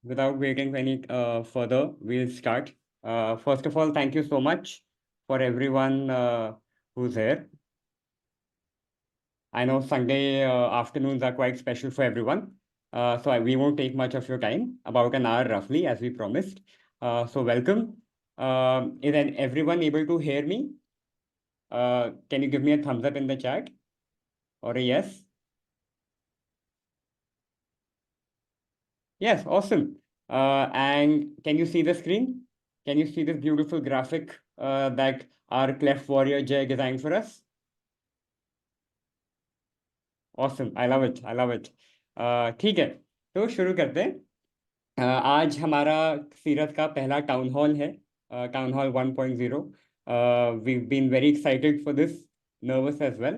without waiting any further, we'll start. First of all, thank you so much for everyone who's here. I know Sunday afternoons are quite special for everyone. We won't take much of your time, about an hour roughly, as we promised. So welcome. Is everyone able to hear me? Can you give me a thumbs up in the chat or a yes? Yes, awesome. And can you see the screen? Can you see this beautiful graphic that our Cleft Warrior Jay designed for us? Awesome, I love it, I love it. ठीक है, तो शुरू करते हैं। आज हमारा सीरत का पहला टाउन हॉल है, town hall 1.0। we've been very excited for this, nervous as well,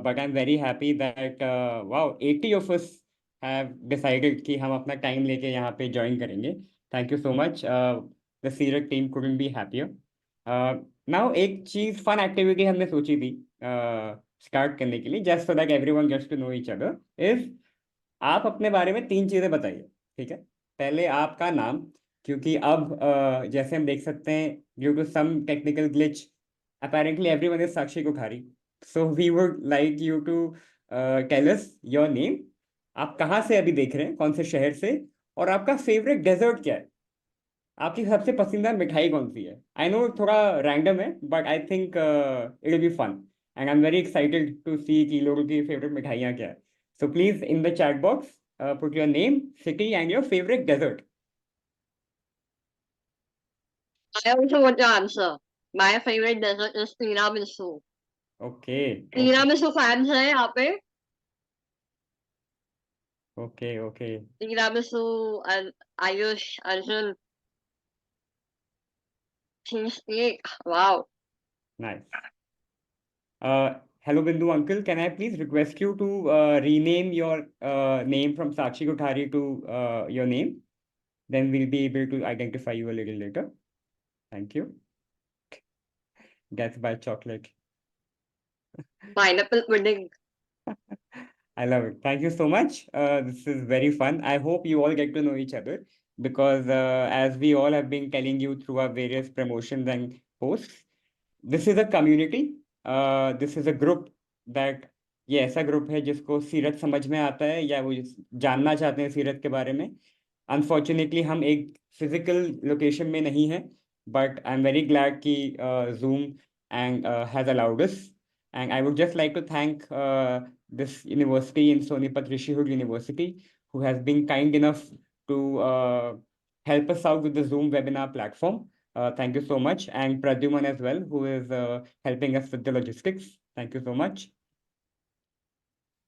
but I'm very happy that wow, 80 of us have decided कि हम अपना टाइम लेके यहाँ पे ज्वाइन करेंगे। Thank you so much, the Seerat team couldn't be happier. Now एक चीज fun activity हमने सोची थी स्टार्ट करने के लिए, just so that everyone gets to know each other, इज आप अपने बारे में 3 चीजें बताइए, ठीक है? पहले आपका नाम, क्योंकि अब जैसे हम देख सकते हैं, due to some technical glitch apparently everyone is Sakshi Kothari, so we would like you to tell us your name, आप कहाँ से अभी देख रहे हैं, कौन से शहर से, और आपका फेवरेट डेजर्ट क्या है, आपकी सबसे पसंदीदा मिठाई कौन सी है? आई नो थोड़ा रैंडम है, but I think it will be fun and I am very excited to see कि लोगों की फेवरेट मिठाइयाँ क्या है। So please in the chat box put your name, city and your favourite dessert. I also want to answer. My favorite dessert is tiramisu. Okay okay tiramisu fans है यहाँ पे? Okay okay tiramisu and Ayush, Arjun, cheesecake. Wow. Nice. Hello Bindu uncle, can I please request you to rename your name from Sakshi Kothari to your name? Then we'll be able to identify you a little later. Thank you. That's by chocolate. Pineapple pudding. I love it. Thank you so much. This is very fun. I hope you all get to know each other because as we all have been telling you through our various promotions and posts, this is a community. This is a group that ये ऐसा group है जिसको सीरत समझ में आता है या वो जानना चाहते हैं सीरत के बारे में। अनफॉर्चुनेटली हम एक फिजिकल लोकेशन में नहीं है, but I am very glad कि Zoom and has allowed us, and I would just like to thank this university in Sonipat Rishihood University, who has been kind enough to help us out with the Zoom webinar platform. Thank you so much. And Pradyuman as well, who is helping us with the logistics. Thank you so much.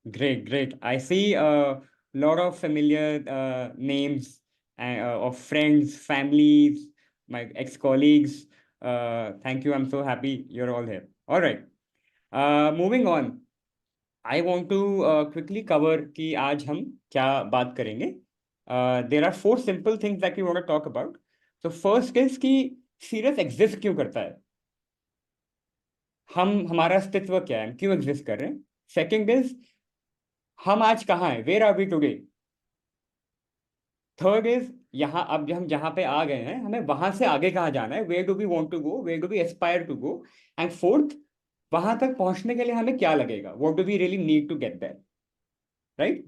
Great, great. I see a lot of familiar names of friends, families, my ex-colleagues. Thank you. I'm so happy you're all here. All right. Moving on. I want to quickly cover कि आज हम क्या बात करेंगे. There are 4 simple things that we want to talk about. So first is कि सीरत exist क्यों करता है, हमारा अस्तित्व क्या है, क्यों एग्जिस्ट कर रहे हैं. सेकंड इज हम आज कहाँ हैं, where are we today. Third is यहाँ अब हम जहाँ पे आ गए हैं हमें वहां से आगे कहाँ जाना है, where do we want to go, where do we aspire to go. And fourth, वहां तक पहुंचने के लिए हमें क्या लगेगा, what do we really need to get there, right?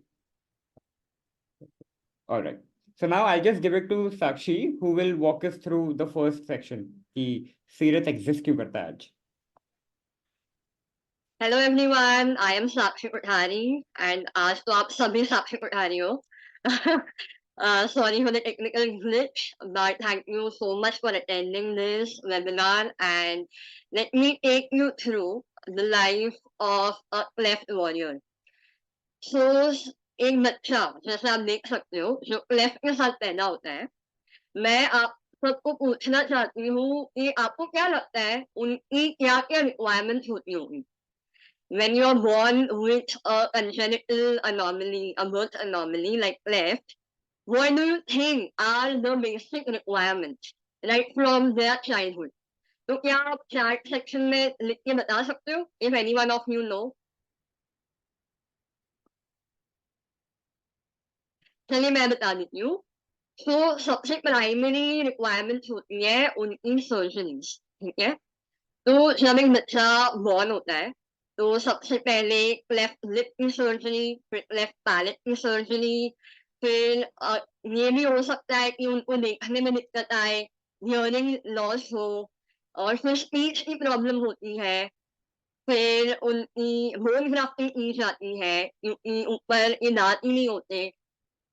All right. So now I'll just give it to Sakshi, who will walk us through the first section. कि सीरत एग्जिस्ट क्यों करता है आज. Hello everyone, I am Sakshi Kothari and आज तो आप सभी साक्षी कोठारी हो. Sorry for the technical glitch, but thank you so much for attending this webinar and let me take you through the life of a cleft warrior. So, एक बच्चा जैसे आप देख सकते हो जो क्लेफ्ट के साथ पैदा होता है, मैं आप सबको पूछना चाहती हूँ कि आपको क्या लगता है उनकी क्या क्या रिक्वायरमेंट्स होती होंगी. When you are born with a congenital anomaly, a birth anomaly like cleft, what do you think are the basic requirements right from their childhood? तो क्या आप चैट सेक्शन में लिख के बता सकते हो if anyone of you know? चलिए मैं बता देती हूँ. तो सबसे प्राइमरी रिक्वायरमेंट होती है उनकी सर्जरीज, ठीक है। तो जब एक बच्चा बॉर्न होता है तो सबसे पहले क्लेफ्ट लिप की सर्जरी, फिर क्लेफ्ट पैलेट की सर्जरी, फिर ये भी हो सकता है कि उनको देखने में दिक्कत आए, हियरिंग लॉस हो, और फिर स्पीच की प्रॉब्लम होती है, फिर उनकी बोन ग्राफ्टिंग की जाती है क्योंकि ऊपर ये दांत ही नहीं होते,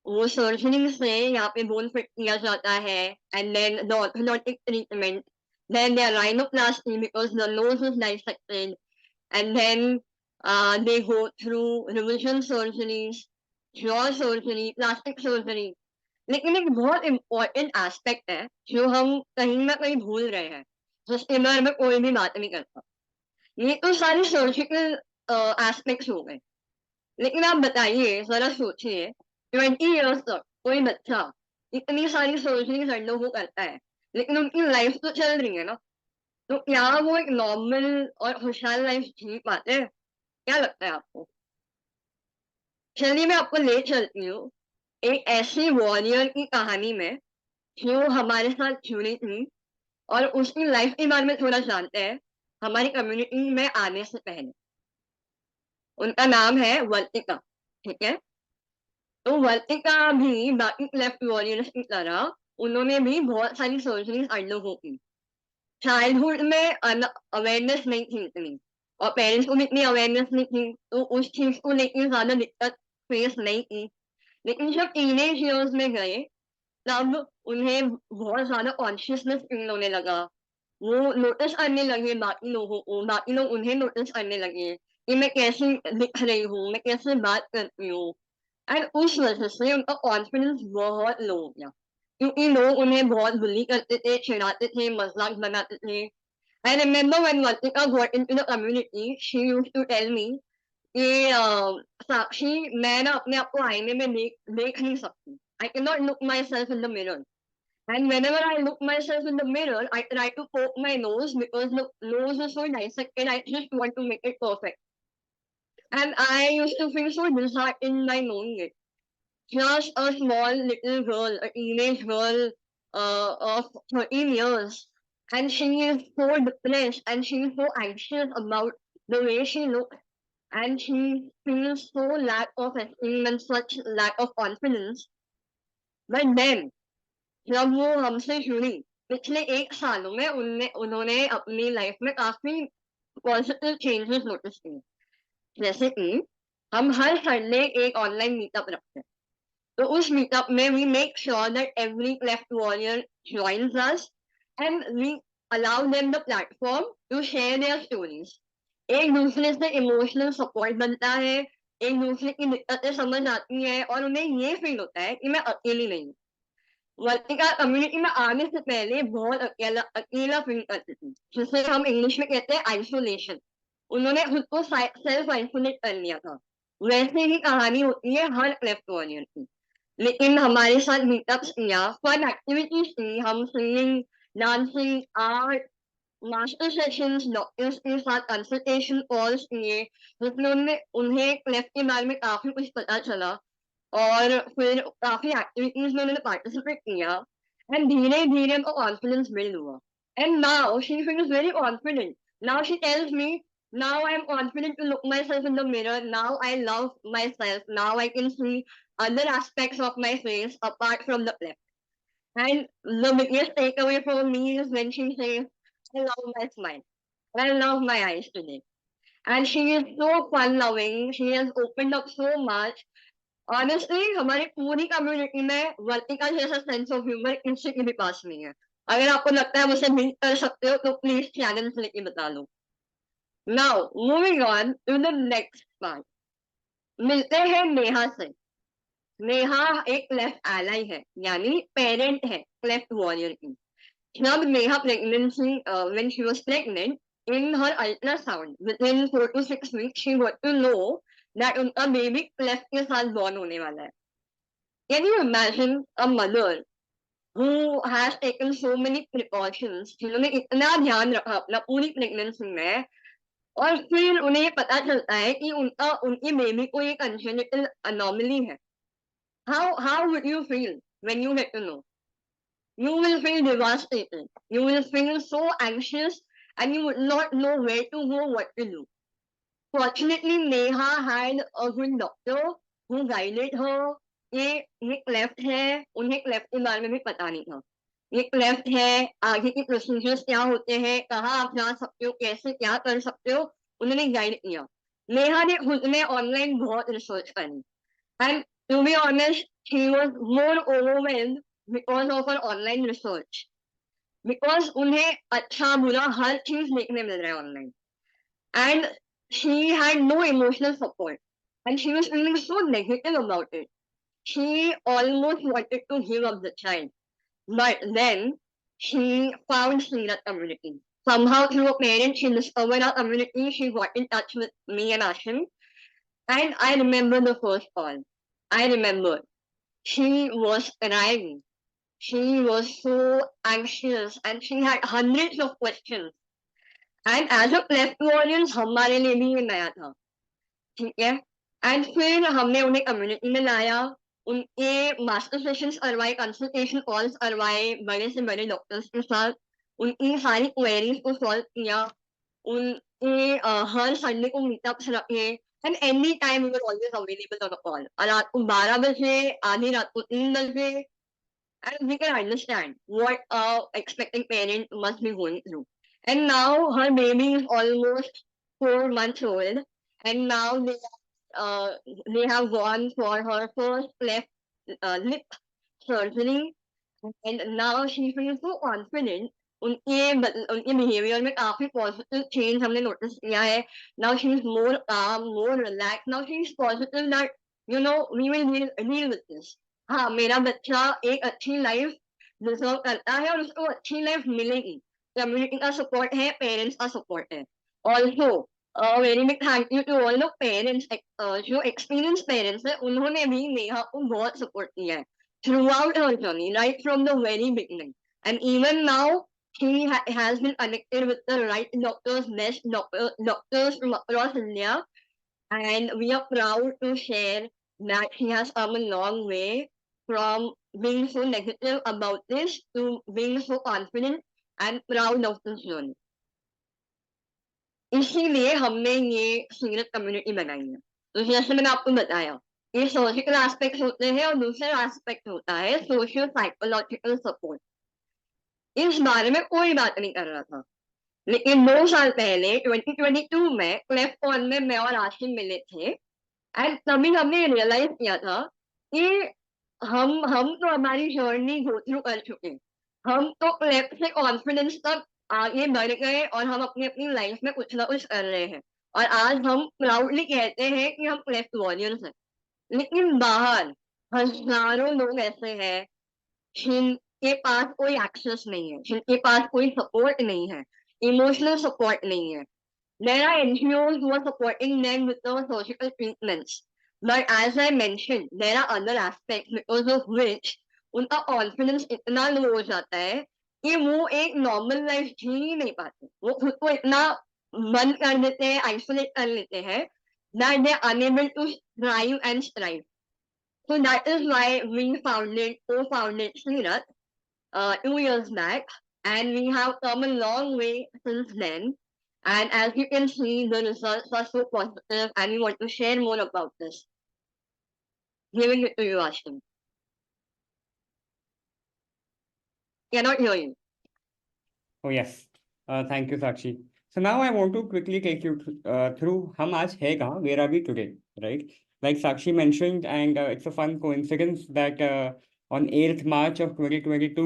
वो सर्जरी से यहाँ पे बोन फिट किया जाता है, and then the orthodontic treatment, then their rhinoplasty because the nose is dissected, and then they go through revision surgeries, jaw surgery, plastic surgery. लेकिन एक बहुत इम्पोर्टेंट एस्पेक्ट है जो हम कहीं ना कहीं भूल रहे हैं, जिसके बारे में कोई भी बात नहीं करता। ये तो सारी सर्जिकल एस्पेक्ट्स हो गए, लेकिन आप बताइए, जरा सोचिए, 20 years तक कोई बच्चा इतनी सारी सर्जरीज अंडरगो करता है, लेकिन उनकी लाइफ तो चल रही है ना, तो क्या वो एक नॉर्मल और खुशहाल लाइफ जी पाते हैं? क्या लगता है आपको? चलिए मैं आपको ले चलती हूँ एक ऐसी वॉरियर की कहानी में जो हमारे साथ जुड़ी थी, और उसकी लाइफ के बारे में थोड़ा जानते हैं हमारी कम्युनिटी में आने से पहले। उनका नाम है वर्तिका, ठीक है। तो वर्तिका भी बाकी क्लेफ्ट वॉरियर्स की तरह उन्होंने भी बहुत सारी सर्जरीज अंडरगो की। चाइल्डहुड में अवेयरनेस नहीं थी इतनी, और पेरेंट्स को भी इतनी अवेयरनेस नहीं थी, तो उस चीज को लेकर ज्यादा दिक्कत फेस नहीं की। लेकिन जब टीनेज ईयर्स में गए तब उन्हें बहुत ज्यादा कॉन्शियसनेस फील होने लगा। वो नोटिस करने लगे बाकी लोगों को, बाकी लोग उन्हें नोटिस करने लगे कि मैं कैसी दिख रही हूँ, मैं कैसे बात करती हूँ, एंड उस वजह से उनका कॉन्फिडेंस बहुत लो हो गया, क्योंकि लोग उन्हें बहुत बुली करते थे, चिढ़ाते थे, मजाक बनाते थे। I remember when Vatika got into the community, she used to tell me कि साक्षी, मैं ना अपने आप को आईने में देख नहीं सकती। I cannot look myself in the mirror. And whenever I look myself in the mirror, I try to poke my nose because the nose is so dissected. I just want to make it perfect. And I used to feel so disheartened by knowing it. Just a small little girl, a teenage girl of 13 years, and she is so depressed and she is so anxious about the way she looks, and she feels so lack of esteem and such lack of confidence. But then, जब वो हमसे जुड़ी, पिछले 1 सालों में उन्होंने अपनी life में काफी पॉजिटिव चेंजेस नोटिस किए। जैसे कि हम हर संडे एक ऑनलाइन मीटअप रखते हैं, तो उस मीटअप में we make sure that every cleft warrior joins us, and we allow them the platform to share their stories. एक दूसरे से इमोशनल सपोर्ट बनता है, एक दूसरे की दिक्कतें समझ आती है, और उन्हें ये फील होता है कि मैं अकेली नहीं हूँ। वर्तिका कम्युनिटी में आने से पहले बहुत अकेला अकेला फील करती थी, जिसे हम इंग्लिश में कहते हैं आइसोलेशन। उन्होंने खुद को सेल्फ आइसोलेट कर लिया था। वैसे ही कहानी होती है हर क्लेफ्ट वॉरियर की। लेकिन हमारे साथ मीटअप्स किया, फन एक्टिविटीज की, हम singing, dancing, art, master sessions, doctors के साथ कंसल्टेशन कॉल्स किए, जिसमें उन्हें क्लेफ्ट के बारे में काफी कुछ पता चला, और फिर काफी एक्टिविटीज में उन्होंने पार्टिसिपेट किया, एंड धीरे धीरे उनका कॉन्फिडेंस बिल्ड हुआ, and now she feels very confident. Now she tells me, now I'm confident to look myself in the mirror, now I love myself, now I can see other aspects of my face apart from the cleft. And the biggest takeaway for me is when she says, I love my smile, I love my eyes today. And she is so fun loving, she has opened up so much. Honestly हमारी पूरी community में वर्तिका जैसा sense of humour किसी के भी पास नहीं है। अगर आपको लगता है मुझे मीट कर सकते हो तो प्लीज चैनल से लेके बता लो। Now moving on to the next part, मिलते हैं नेहा से। नेहा एक क्लेफ्ट एलाई है, यानी पेरेंट है क्लेफ्ट वॉरियर की। जब Neha pregnancy when she was pregnant, in her ultrasound within 4 to 6 weeks she got to know that उनका बेबी क्लेफ्ट के साथ बॉर्न होने वाला है। Can you imagine a mother who has taken so many precautions, जिन्होंने इतना ध्यान रखा अपना पूरी प्रेगनेंसी में, और फिर उन्हें ये पता चलता है कि उनकी बेबी को ये कंजेनिटल अनोमली है? How would you feel? when you get to know. You will feel devastated. You will feel so anxious and you would not know where to go, what to do. Fortunately, Neha had a good doctor who guided her. ये cleft है, उन्हें cleft के बारे में भी पता नहीं था. ये क्लेफ्ट है, आगे के प्रोसीजर्स क्या होते हैं, कहाँ आप जा सकते हो, कैसे क्या कर सकते हो, उन्होंने गाइड किया. नेहा ने खुद ने ऑनलाइन बहुत रिसर्च करी. And to be honest, she was more overwhelmed because of her online research. Because उन्हें अच्छा बुरा हर चीज देखने मिल रहा है online. And she had no emotional support. And she was feeling so negative about it. She almost wanted to give up the child. But then she found Sirat community. Somehow through a parent, she discovered our community. She got in touch with me and Ashim. And I remember the first call. I remember. She was crying. She was so anxious and she had hundreds of questions. And as a Cleft audience, हमारे लिए भी ये नया था. ठीक है. And फिर हमने उन्हें कम्युनिटी में लाया. उनके मास्टर सेशंस करवाए, कंसल्टेशन कॉल्स करवाए बड़े से बड़े डॉक्टर्स के साथ. उनकी सारी क्वेरीज को सॉल्व किया. उनके हर संडे को मीटअप्स रखे. And any time we were always available on a call. रात को 12 बजे, आधी रात को 3 बजे. And we can understand what a expecting parent must be going through. And now her baby is almost 4 months old, and now they have gone for her first left lip surgery, and now she feels so confident. उनके behaviour में काफी positive change हमने notice किया है. Now she is more calm, more relax. Now she is positive that we will deal with this. हाँ, मेरा बच्चा एक अच्छी लाइफ डिजर्व करता है और उसको अच्छी लाइफ मिलेगी. कम्युनिटी का सपोर्ट है, पेरेंट्स का सपोर्ट है. Also very big thank you to all the parents. जो एक्सपीरियंस पेरेंट्स है, उन्होंने भी नेहा को बहुत सपोर्ट किया है throughout her journey, right from the very beginning. And even now, she has been connected with the right doctors, best doctors from across India. And we are proud to share that she has come a long way from being so negative about this to being so confident and proud of this journey. इसीलिए हमने ये सीरत community बनाई है. तो जैसे मैंने आपको बताया, ये सोशल एस्पेक्ट होते हैं और दूसरा एस्पेक्ट होता है सोशियो साइकोलॉजिकल सपोर्ट. इस बारे में कोई बात नहीं कर रहा था. लेकिन 2 साल पहले 2022 में क्लेफ्ट कॉन में मैं और आशिम मिले थे. एंड तभी हमने रियलाइज किया था कि हम तो हमारी जर्नी गो थ्रू कर चुके. हम तो क्लेफ्ट से कॉन्फिडेंस तक आगे बढ़ गए और हम अपनी अपनी लाइफ में कुछ ना कुछ कर रहे हैं. और आज हम प्राउडली कहते हैं कि हम क्लेफ्ट वॉरियर्स हैं. लेकिन बाहर हजारों लोग ऐसे हैं जिनके पास कोई एक्सेस नहीं है, जिनके पास कोई सपोर्ट नहीं है, इमोशनल सपोर्ट नहीं है. There are NGOs who are supporting them with the surgical treatments. But as I mentioned, there are other aspects because of which उनका कॉन्फिडेंस इतना लो हो जाता है कि वो एक नॉर्मल लाइफ जी ही नहीं पाते. वो खुद को इतना बंद कर देते हैं, आइसोलेट कर लेते हैं, that they are unable to thrive and strive. So that is why we co-founded Sirat 2 years back, and we have come a long way since then. And as you can see, the results are so positive, and we want to share more about this. Giving it to you, Ashton. Cannot hear you. Oh yes, thank you, Sakshi. So now I want to quickly take you through हम आज है कहाँ, where are we today, right? Like Sakshi mentioned, and it's a fun coincidence that on 8th March of 2022,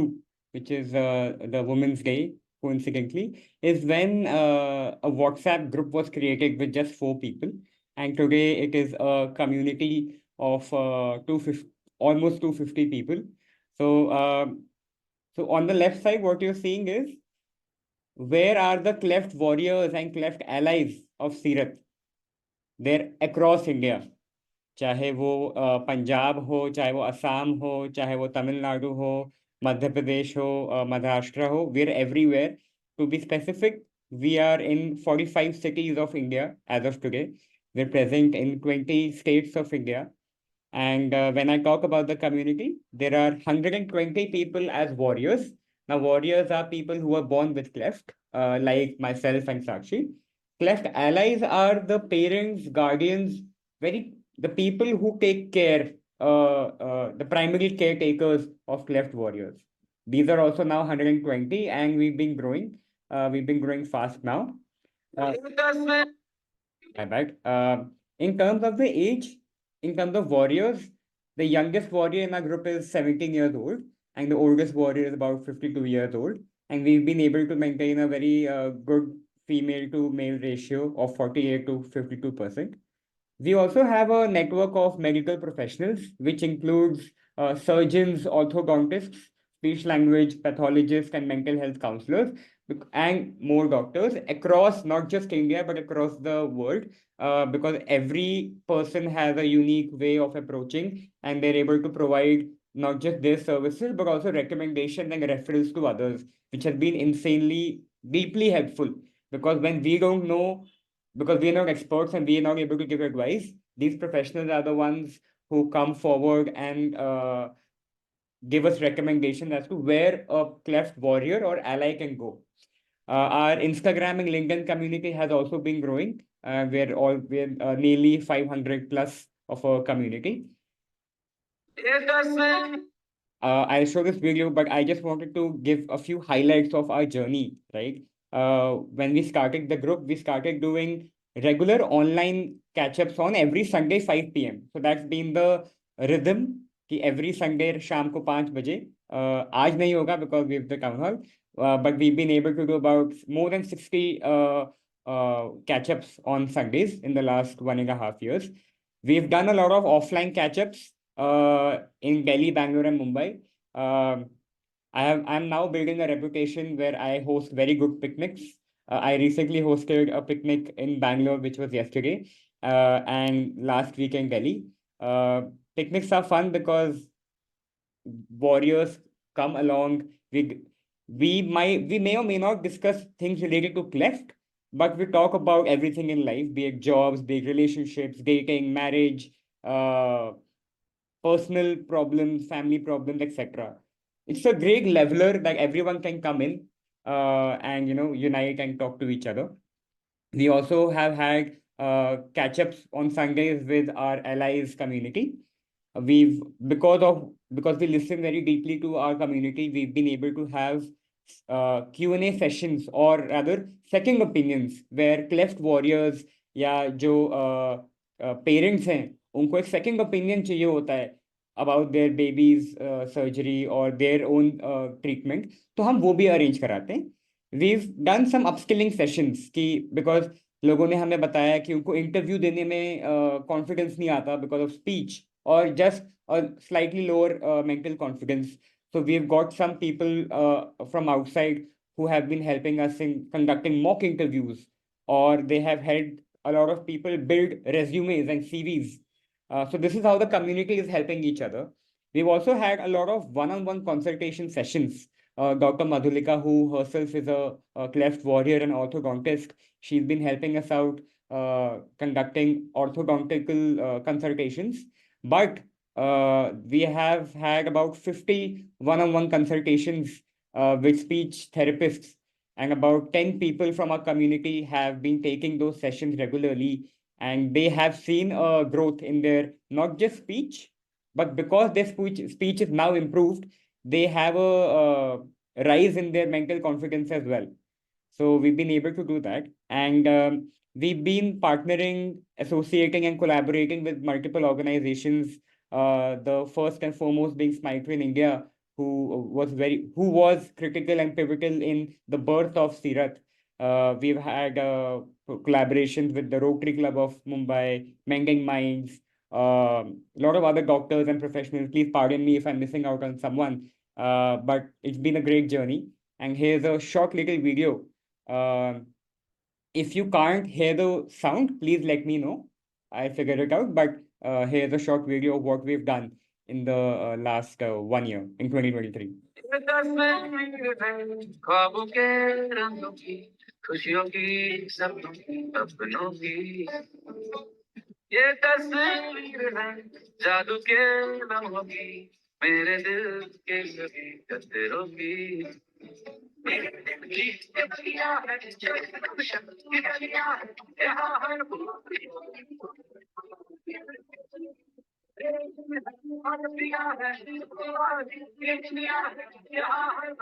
which is the Women's Day, coincidentally, is when a WhatsApp group was created with just 4 people, and today it is a community of 250, almost 250 people. So on the left side, what you're seeing is where are the Cleft warriors and Cleft allies of Sirat? They're across India. चाहे वो पंजाब हो, चाहे वो असम हो, चाहे वो तमिलनाडु हो, मध्य प्रदेश हो, महाराष्ट्र हो, we're everywhere. To be specific, we are in 45 cities of India as of today. We're present in 20 states of India. And when I talk about the community, there are 120 people as warriors. Now, warriors are people who are born with cleft, like myself and Sakshi. Cleft allies are the parents, guardians, the people who take care, the primary caretakers of cleft warriors. These are also now 120, and we've been growing. We've been growing fast now. My bad. In terms of the age, in terms of warriors, the youngest warrior in our group is 17 years old, and the oldest warrior is about 52 years old. And we've been able to maintain a very good female to male ratio of 48 to 52%. We also have a network of medical professionals, which includes surgeons, orthodontists, speech language pathologists, and mental health counselors, and more doctors across not just India, but across the world, because every person has a unique way of approaching, and they're able to provide not just their services, but also recommendations and referrals to others, which has been insanely, deeply helpful. Because when we don't know, because we are not experts and we are not able to give advice, these professionals are the ones who come forward and give us recommendations as to where a cleft warrior or ally can go. Our Instagram and LinkedIn community has also been growing. We're nearly 500 plus of a community. I'll show this video, but I just wanted to give a few highlights of our journey, right? When we started the group, we started doing regular online catch-ups on every Sunday 5 p.m. So that's been the rhythm कि every Sunday शाम को 5 बजे. आज नहीं होगा because we have the town hall, but we've been able to do about more than 60 catch-ups on Sundays in the last 1.5 years. We've done a lot of offline catch-ups in Delhi, Bangalore, and Mumbai. I'm now building a reputation where I host very good picnics. I recently hosted a picnic in Bangalore, which was yesterday, and last week in Delhi. Picnics are fun because warriors come along. We may or may not discuss things related to cleft, but we talk about everything in life, be it jobs, be it relationships, dating, marriage, personal problems, family problems, etc. It's a great leveler that everyone can come in and unite and talk to each other. We also have had catch-ups on Sundays with our allies community. Because we listen very deeply to our community, we've been able to have Q&A sessions, or rather second opinions, where cleft warriors या जो parents हैं उनको एक second opinion चाहिए होता है about their baby's surgery or their own treatment, तो हम वो भी अरेंज कराते हैं. We've done some upskilling sessions कि because लोगों ने हमें बताया कि उनको इंटरव्यू देने में कॉन्फिडेंस नहीं आता because of speech or just a slightly lower mental confidence. So we've got some people from outside who have been helping us in conducting mock interviews, or they have helped a lot of people build resumes and CVs. So this is how the community is helping each other. We've also had a lot of one-on-one consultation sessions. Dr. Madhulika, who herself is a cleft warrior and orthodontist, she's been helping us out conducting orthodontical consultations. But we have had about 50 one-on-one consultations with speech therapists, and about 10 people from our community have been taking those sessions regularly, and they have seen a growth in their not just speech, but because their speech is now improved, they have a rise in their mental confidence as well. So we've been able to do that, and we've been partnering, associating, and collaborating with multiple organizations. The first and foremost being Smile in India, who was critical and pivotal in the birth of Sirat. We've had collaborations with the Rotary Club of Mumbai, Mending Minds, a lot of other doctors and professionals. Please pardon me if I'm missing out on someone, but it's been a great journey. And here's a short little video. If you can't hear the sound, please let me know. I figured it out, but here's a short video of what we've done in the last 1 year, in 2023. खुशियों की सपनों की ये तस्वीर है जादू के लम्हों की, मेरे दिल के सभी कतरों की। ये दुनिया है, ये दुनिया है, यहाँ हर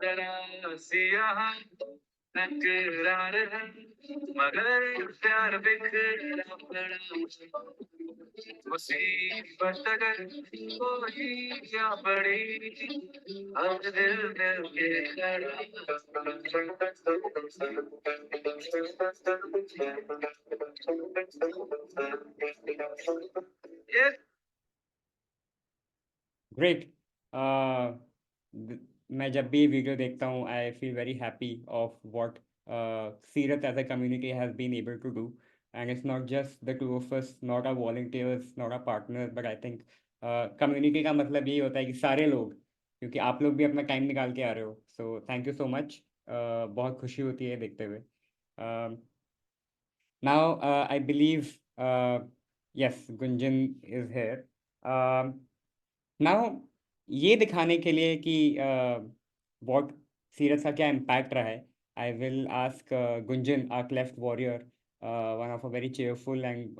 जरा सिया तकरार है, मगर प्यार बिखरा पड़ा। मुसीबत अगर कोई क्या पड़ी, हर दिल दिल के ये ग्रेट। मैं जब भी वीडियो देखता हूँ I feel very happy of what Seerat as a community has been able to do, and it's not just the two of us, not our volunteers, not our partners, but I think community का मतलब यही होता है कि सारे लोग, क्योंकि आप लोग भी अपना टाइम निकाल के आ रहे हो, so thank you so much. बहुत खुशी होती है देखते हुए। Now I believe yes, Gunjan is here now. ये दिखाने के लिए कि व्हाट सीरत का क्या इम्पैक्ट रहा है, I will ask Gunjan, our cleft warrior, one of a very cheerful and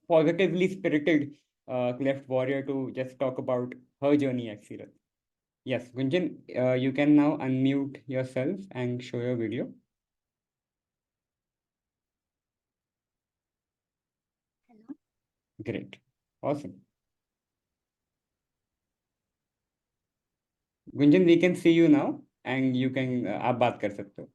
positively spirited cleft warrior, to just talk about her journey at Seerat. Yes, Gunjan, you can now unmute yourself and show your video. Hello. Great. Awesome. Gunjan, we can see you now and you can आप बात कर सकते हो.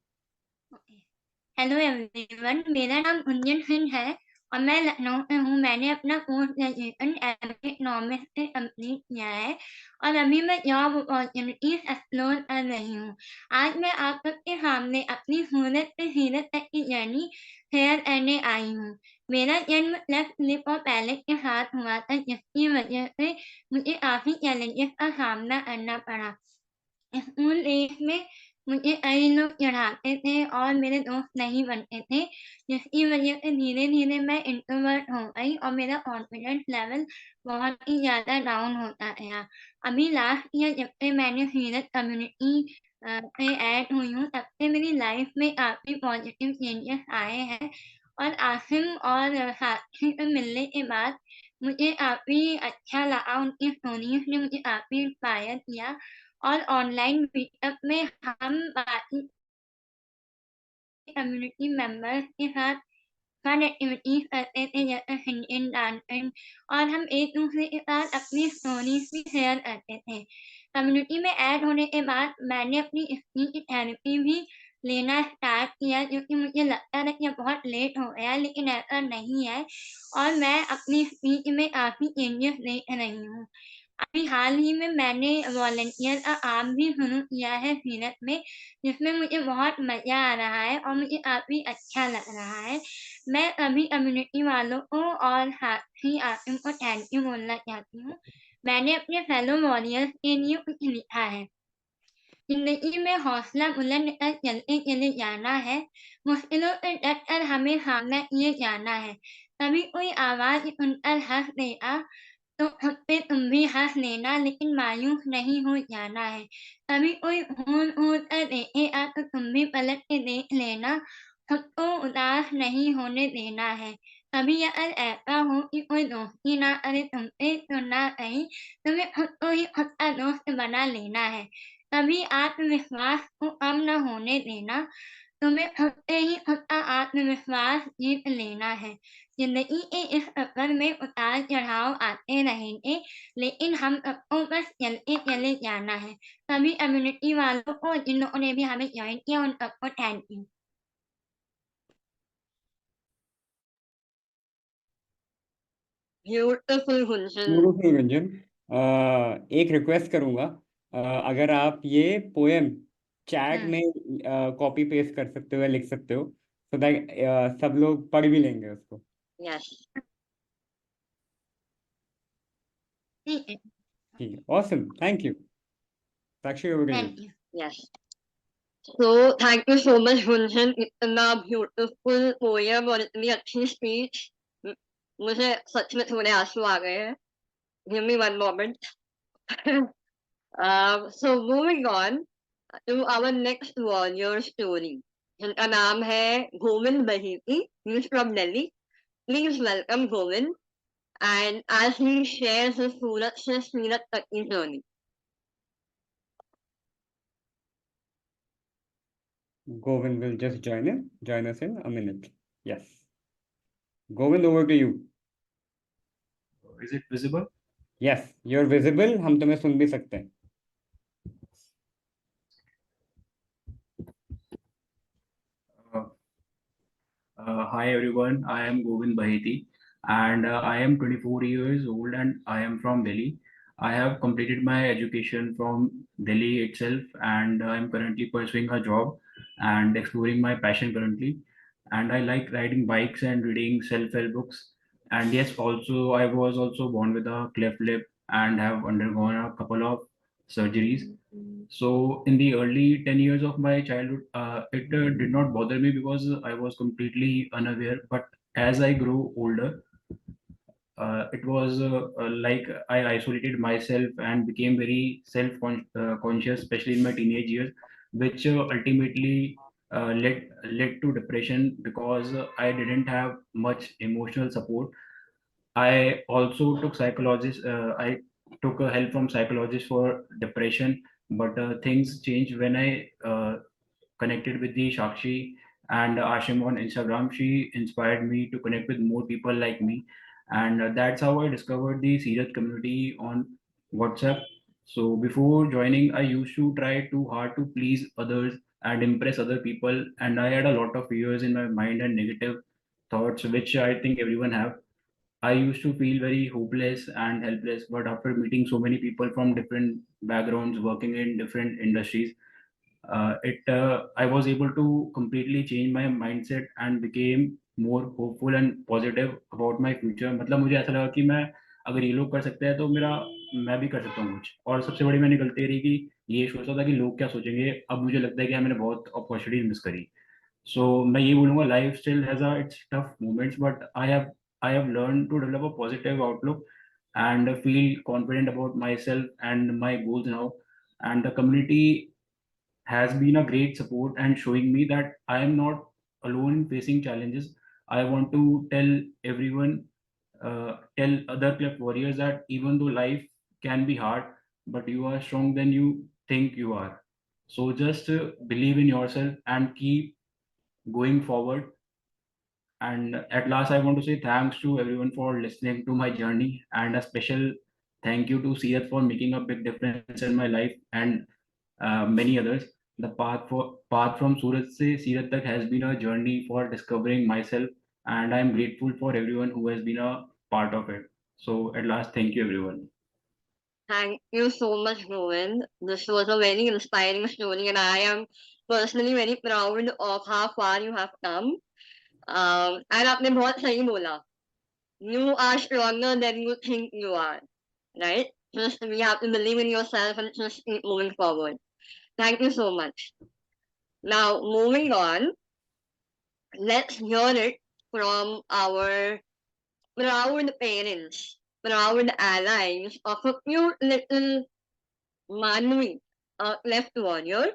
Hello everyone, मेरा नाम गुंजन सिंह है और मैं लखनऊ से हूँ। मैंने अपना पोस्ट ग्रेजुएशन एमए इकोनॉमिक्स से कंप्लीट किया है और अभी मैं जॉब अपॉर्चुनिटीज एक्सप्लोर कर रही हूँ। आज मैं आप सबके सामने अपनी सूरत से सीरत तक की जर्नी शेयर करने आई हूँ। मेरा जन्म क्लेफ्ट लिप और पैलेट के साथ हुआ था, जिसकी वजह से मुझे काफ़ी चैलेंजेस का सामना करना पड़ा। स्कूल डेज में मुझे कई लोग चिढ़ाते थे और मेरे दोस्त नहीं बनते थे, जिसकी वजह से धीरे-धीरे मैं इंट्रोवर्ट हो गई और मेरा कॉन्फिडेंस लेवल बहुत ही ज़्यादा डाउन होता गया। अभी लास्ट ईयर जब से मैंने सीरत कम्युनिटी से ऐड हुई हूँ, तब से मेरी लाइफ में काफ़ी पॉजिटिव चेंजेस आए हैं और आसिम और साक्षी से मिलने के बाद मुझे काफ़ी अच्छा लगा। उनकी स्टोरीज़ ने मुझे काफ़ी इंस्पायर किया और ऑनलाइन मीटअप में हम बाकी कम्युनिटी मेंबर्स के साथ फन एक्टिविटीज करते थे, जैसे सिंगिंग, डांसिंग और हम एक दूसरे के साथ अपनी स्टोरीज भी शेयर करते थे। कम्युनिटी में ऐड होने के बाद मैंने अपनी स्पीच थेरेपी भी लेना स्टार्ट किया, क्योंकि मुझे लगता था कि अब बहुत लेट हो गया, लेकिन ऐसा नहीं है और मैं अपनी स्पीच में काफ़ी चेंजेस देख रही हूँ। अभी हाल ही में मैंने वॉलंटियर का काम भी शुरू किया है सीरत में, जिसमें मुझे बहुत मज़ा आ रहा है और मुझे काफ़ी अच्छा लग रहा है। मैं सभी कम्युनिटी वालों को और साथ ही आसिम को थैंक यू बोलना चाहती हूँ। मैंने अपने फेलो वॉरियर्स के लिए कुछ लिखा है। ज़िंदगी में हौसला बुलंद कर चलते चले जाना है, मुश्किलों से डट कर हमें सामना किए जाना है। कभी कोई आवाज़ सुनकर हँस देगा तो खुद पे तुम भी हँस लेना, लेकिन मायूस नहीं हो जाना है। कभी कोई घूर-घूर कर देखेगा तो तुम भी पलट के देख लेना, खुद को उदास नहीं होने देना है। कभी अगर ऐसा हो कि कोई दोस्ती ना करे तुमसे तो ना कहीं, तुम्हें खुद को ही खुद का दोस्त बना लेना है। कभी आत्मविश्वास को कम न होने देना, तुम्हें खुद से ही खुद का आत्मविश्वास जीत लेना है। ज़िंदगी के इस सफ़र में उतार-चढ़ाव आते रहेंगे, लेकिन हम सबको बस चलते चले जाना है। सभी कम्युनिटी वालों को, जिन लोगों ने भी हमें जॉइन किया, उन सबको thank you. Beautiful, Gunjan. Beautiful Gunjan, एक रिक्वेस्ट करूंगा, अगर आप ये पोएम चैट में कॉपी पेस्ट कर सकते हो या लिख सकते हो, so that सब लोग पढ़ भी लेंगे उसको। Yes. ठीक है, ठीक है, awesome, thank you. Sakshi, over to you. Thank you. Yes. So thank you so much, Gunjan. इतना beautiful poem और इतनी अच्छी speech. मुझे सच में थोड़े आंसू आ गए हैं. Give me one moment. So moving on to our next warrior story. जिनका नाम है Govind बहीती. He's from Delhi. Please welcome Govind. And as he shares his Surat से सीरत तक की journey. Govind will just join us in a minute. Yes. Govind, over to you. Is it visible? Yes, you're visible. हम तुम्हें सुन भी सकते हैं. Hi everyone, I am Govind Baheti and I am 24 years old and I am from Delhi. I have completed my education from Delhi itself and I am currently pursuing a job and exploring my passion currently. And I like riding bikes and reading self-help books. And yes, also I was also born with a cleft lip and have undergone a couple of surgeries. So in the early 10 years of my childhood, it did not bother me because I was completely unaware. But as I grew older, it was like I isolated myself and became very self-conscious, especially in my teenage years, which ultimately led to depression because I didn't have much emotional support. I also took psychologist. I took help from psychologists for depression, but things changed when I connected with the Shakshi and Ashim on Instagram. She inspired me to connect with more people like me, and that's how I discovered the Sirat community on WhatsApp. So before joining, I used to try too hard to please others and impress other people, and I had a lot of fears in my mind and negative thoughts, which I think everyone have. I used to feel very hopeless and helpless, but after meeting so many people from different backgrounds, working in different industries, I was able to completely change my mindset and became more hopeful and positive about my future. मतलब मुझे ऐसा लगा कि मैं अगर ये लोग कर सकते हैं तो मैं भी कर सकता हूँ कुछ। और सबसे बड़ी मैंने गलती रही कि ये सोचता था कि लोग क्या सोचेंगे। अब मुझे लगता है कि मैंने बहुत अपॉर्चुनिटीज मिस करी। So मैं ये बोलूँगा, life still has its tough moments, but I have learned to develop a positive outlook and feel confident about myself and my goals now. And the community has been a great support and showing me that I am not alone in facing challenges. I want to tell other club warriors that even though life can be hard, but you are strong than you think you are. So just believe in yourself and keep going forward. And at last, I want to say thanks to everyone for listening to my journey, and a special thank you to Sirat for making a big difference in my life and many others. The path from Surat se Sirat tak has been a journey for discovering myself, and I am grateful for everyone who has been a part of it. So at last, thank you everyone. Thank you so much, Govind. This was a very inspiring story, and I am personally very proud of how far you have come. And आपने बहुत सही बोला. You are stronger than you think you are, right? Just we have to believe in yourself and just keep moving forward. Thank you so much. Now, moving on, let's hear it from our proud parents, proud allies of a cute little Manvi, left warrior.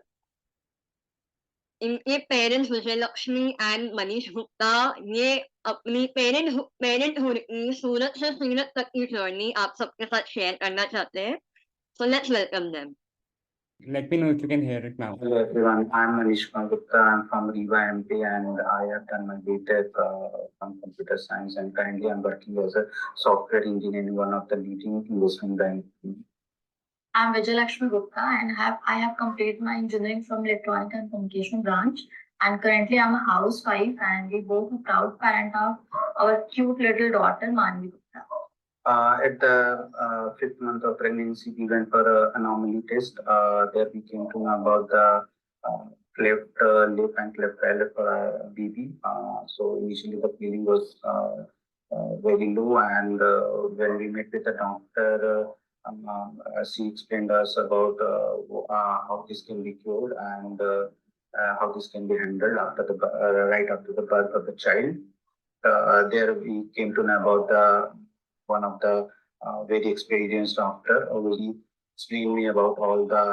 इनके parents Vijayalakshmi and Manish Gupta ये अपनी parenthood की सूरत से सीरत तक की journey आप सबके साथ शेयर करना चाहते हैं. So let's welcome them. Let me know if you can hear it now. Hello everyone, I'm Manish Gupta. I'm from Riva MP and I have done my BTech from computer science and currently I'm working as a software engineer in one of the leading investment banks. I'm Vijayalakshmi Gupta and I have completed my engineering from Electronic and Communication branch and currently I'm a housewife and we both a proud parent of our cute little daughter Manvi Gupta. At the 5th month of pregnancy, we went for an anomaly test. There we came to know about the cleft lip and cleft palate for a baby. So initially the feeling was very low, and when we met with the doctor, she explained us about how this can be cured, and how this can be handled after the right after the birth of the child. There we came to know about the one of the very experienced doctor who really explained me about all the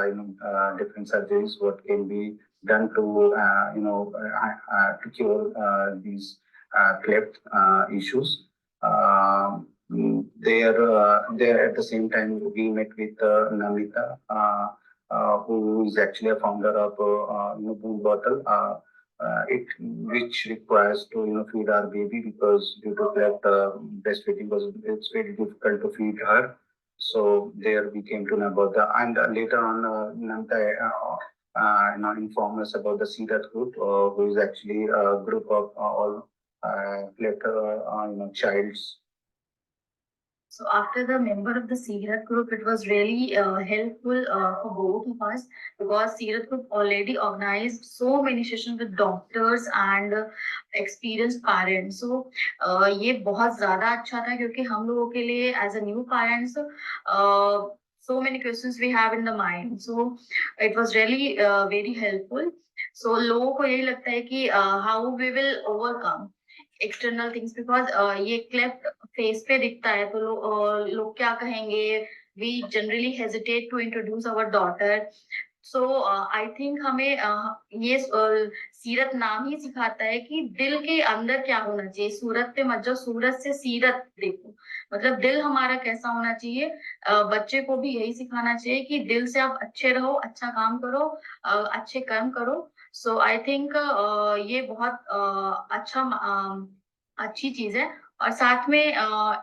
different surgeries what can be done to to cure these cleft issues. There at the same time we met with Namita, who is actually a founder of Blue Bottle. It which requires to feed our baby, because due to that breastfeeding was it's very difficult to feed her. So there we came to know about the, and later on Namita informed us about the Sirat group, who is actually a group of all childs. So after the member of the Sirat group, it was really helpful for both of us, because Sirat group already organized so many sessions with doctors and experienced parents. So ये बहुत ज़्यादा अच्छा था, क्योंकि हम लोगों के लिए as a new parents, so many questions we have in the mind. So it was really very helpful. So लोगों को यही लगता है कि how we will overcome external things, because ये cleft face पे दिखता है, तो लोग क्या कहेंगे, we generally hesitate to introduce our daughter. So I think हमें ये सीरत नाम ही सिखाता है कि दिल के अंदर क्या होना चाहिए, सूरत पे मत जाओ, सूरत से सीरत देखो, मतलब दिल हमारा कैसा होना चाहिए। बच्चे को भी यही सिखाना चाहिए कि दिल से आप अच्छे रहो, अच्छा काम करो, अच्छे कर्म करो। सो आई थिंक ये बहुत अच्छी चीज है। और साथ में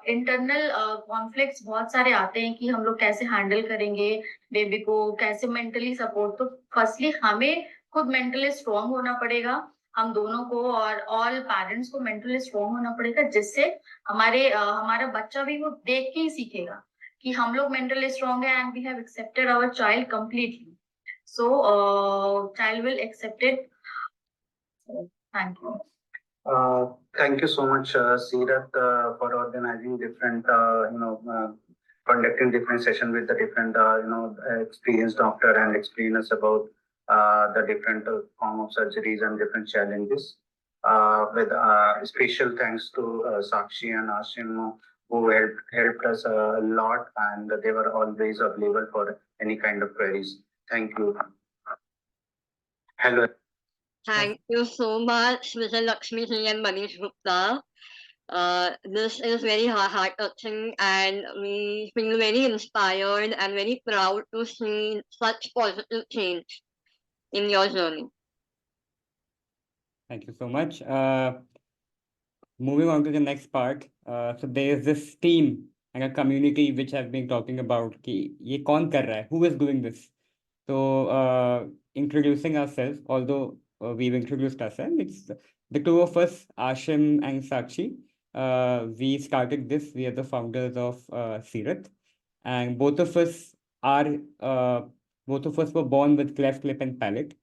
इंटरनल कॉन्फ्लिक्ट्स बहुत सारे आते हैं कि हम लोग कैसे हैंडल करेंगे बेबी को, कैसे मेंटली सपोर्ट। तो फर्स्टली हमें खुद मेंटली स्ट्रांग होना पड़ेगा, हम दोनों को, और ऑल पेरेंट्स को मेंटली स्ट्रांग होना पड़ेगा, जिससे हमारा बच्चा भी वो देख के ही सीखेगा कि हम लोग मेंटली स्ट्रांग है and we have accepted our child completely. So child will accept it. Thank you. Thank you so much, Sirat, for organizing different, conducting different session with the different, experienced doctor, and explain us about the different form of surgeries and different challenges. With special thanks to Sakshi and Ashim, who helped us a lot, and they were always available for any kind of queries. Thank you. Hello. Thank you so much, Mr. Lakshmi Singh and Manish Gupta. This is very heart-touching, and we feel very inspired and very proud to see such positive change in your journey. Thank you so much. Moving on to the next part. So there is this team and a community which I've been talking about. कि ये कौन कर रहा है? Who is doing this? So introducing ourselves, although we've introduced ourselves, it's the two of us, Ashim and Sakshi. We started this. We are the founders of Sirat, and both of us were born with cleft lip and palate.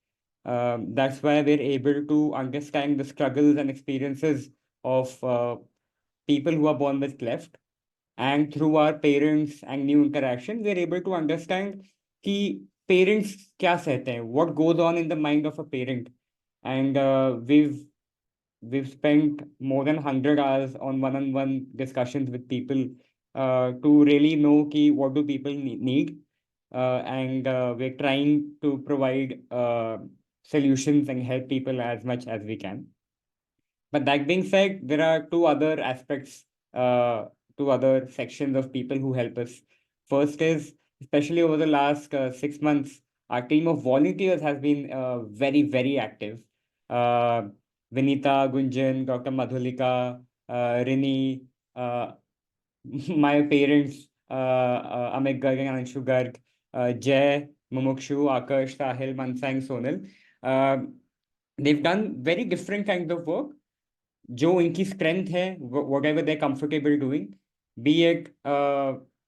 That's why we're able to understand the struggles and experiences of people who are born with cleft, and through our parents and new interaction, we're able to understand कि parents क्या सहते हैं, what goes on in the mind of a parent. And we've spent more than 100 hours on one-on-one discussions with people to really know कि what do people need, and we're trying to provide solutions and help people as much as we can. But that being said, there are two other aspects, two other sections of people who help us. First is, especially over the last 6 months, our team of volunteers has been very, very active. Vinita, Gunjan, Dr. Madhulika, Rini, my parents, Amit Garg and Anshu Garg, Jay, Mumukshu, Akash, Sahil, Mansang, Sonal. They've done very different kinds of work. जो इनकी strength है, whatever they're comfortable doing, be it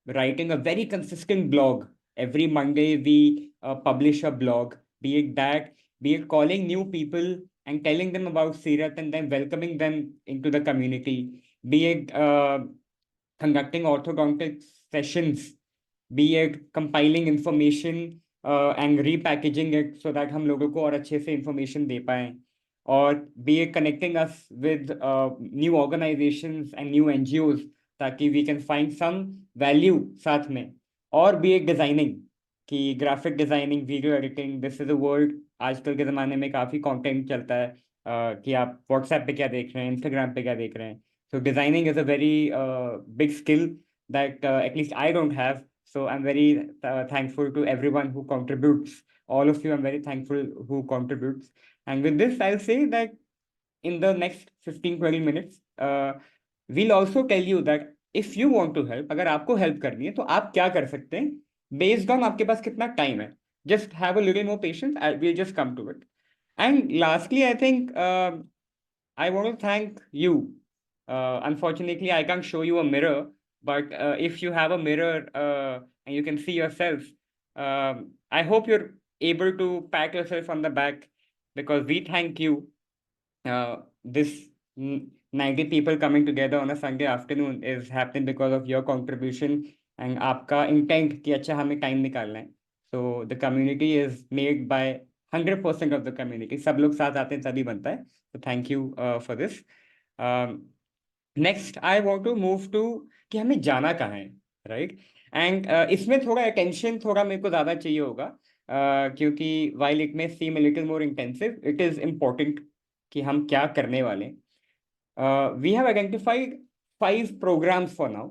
writing a very consistent blog. Every Monday we publish a blog, be it that, be it calling new people and telling them about Sirat and then welcoming them into the community, be it conducting orthodontic sessions, be it compiling information and repackaging it so that हम लोगों को और अच्छे से information दे पाएं, और be it connecting us with new organizations and new NGOs ताकि we can find some value साथ में, और be it designing कि graphic designing, video editing, this is a world आजकल के ज़माने में काफ़ी content चलता है कि आप WhatsApp पे क्या देख रहे हैं, Instagram पे क्या देख रहे हैं. So designing is a very big skill that at least I don't have. So I'm very thankful to everyone who contributes. All of you, I'm very thankful who contributes. And with this, I'll say that in the next 15-20 minutes, we'll also tell you that if you want to help, अगर आपको help करनी है तो आप क्या कर सकते हैं based on आपके पास कितना time है. Just have a little more patience. We'll just come to it. And lastly, I think I want to thank you. Unfortunately, I can't show you a mirror, but if you have a mirror and you can see yourself, I hope you're able to pat yourself on the back, because we thank you. This 90 people coming together on a Sunday afternoon is happening because of your contribution and आपका intent कि अच्छा हमें time निकालना है. So the community is made by 100% of the community. सब लोग साथ आते हैं तभी बनता है. So thank you for this. Next I want to move to कि हमें जाना कहाँ है, राइट. एंड इसमें थोड़ा अटेंशन थोड़ा मेरे को ज़्यादा चाहिए होगा, क्योंकि while it may seem a little more intensive, it is important कि हम क्या करने वाले. We have identified 5 programmes for now,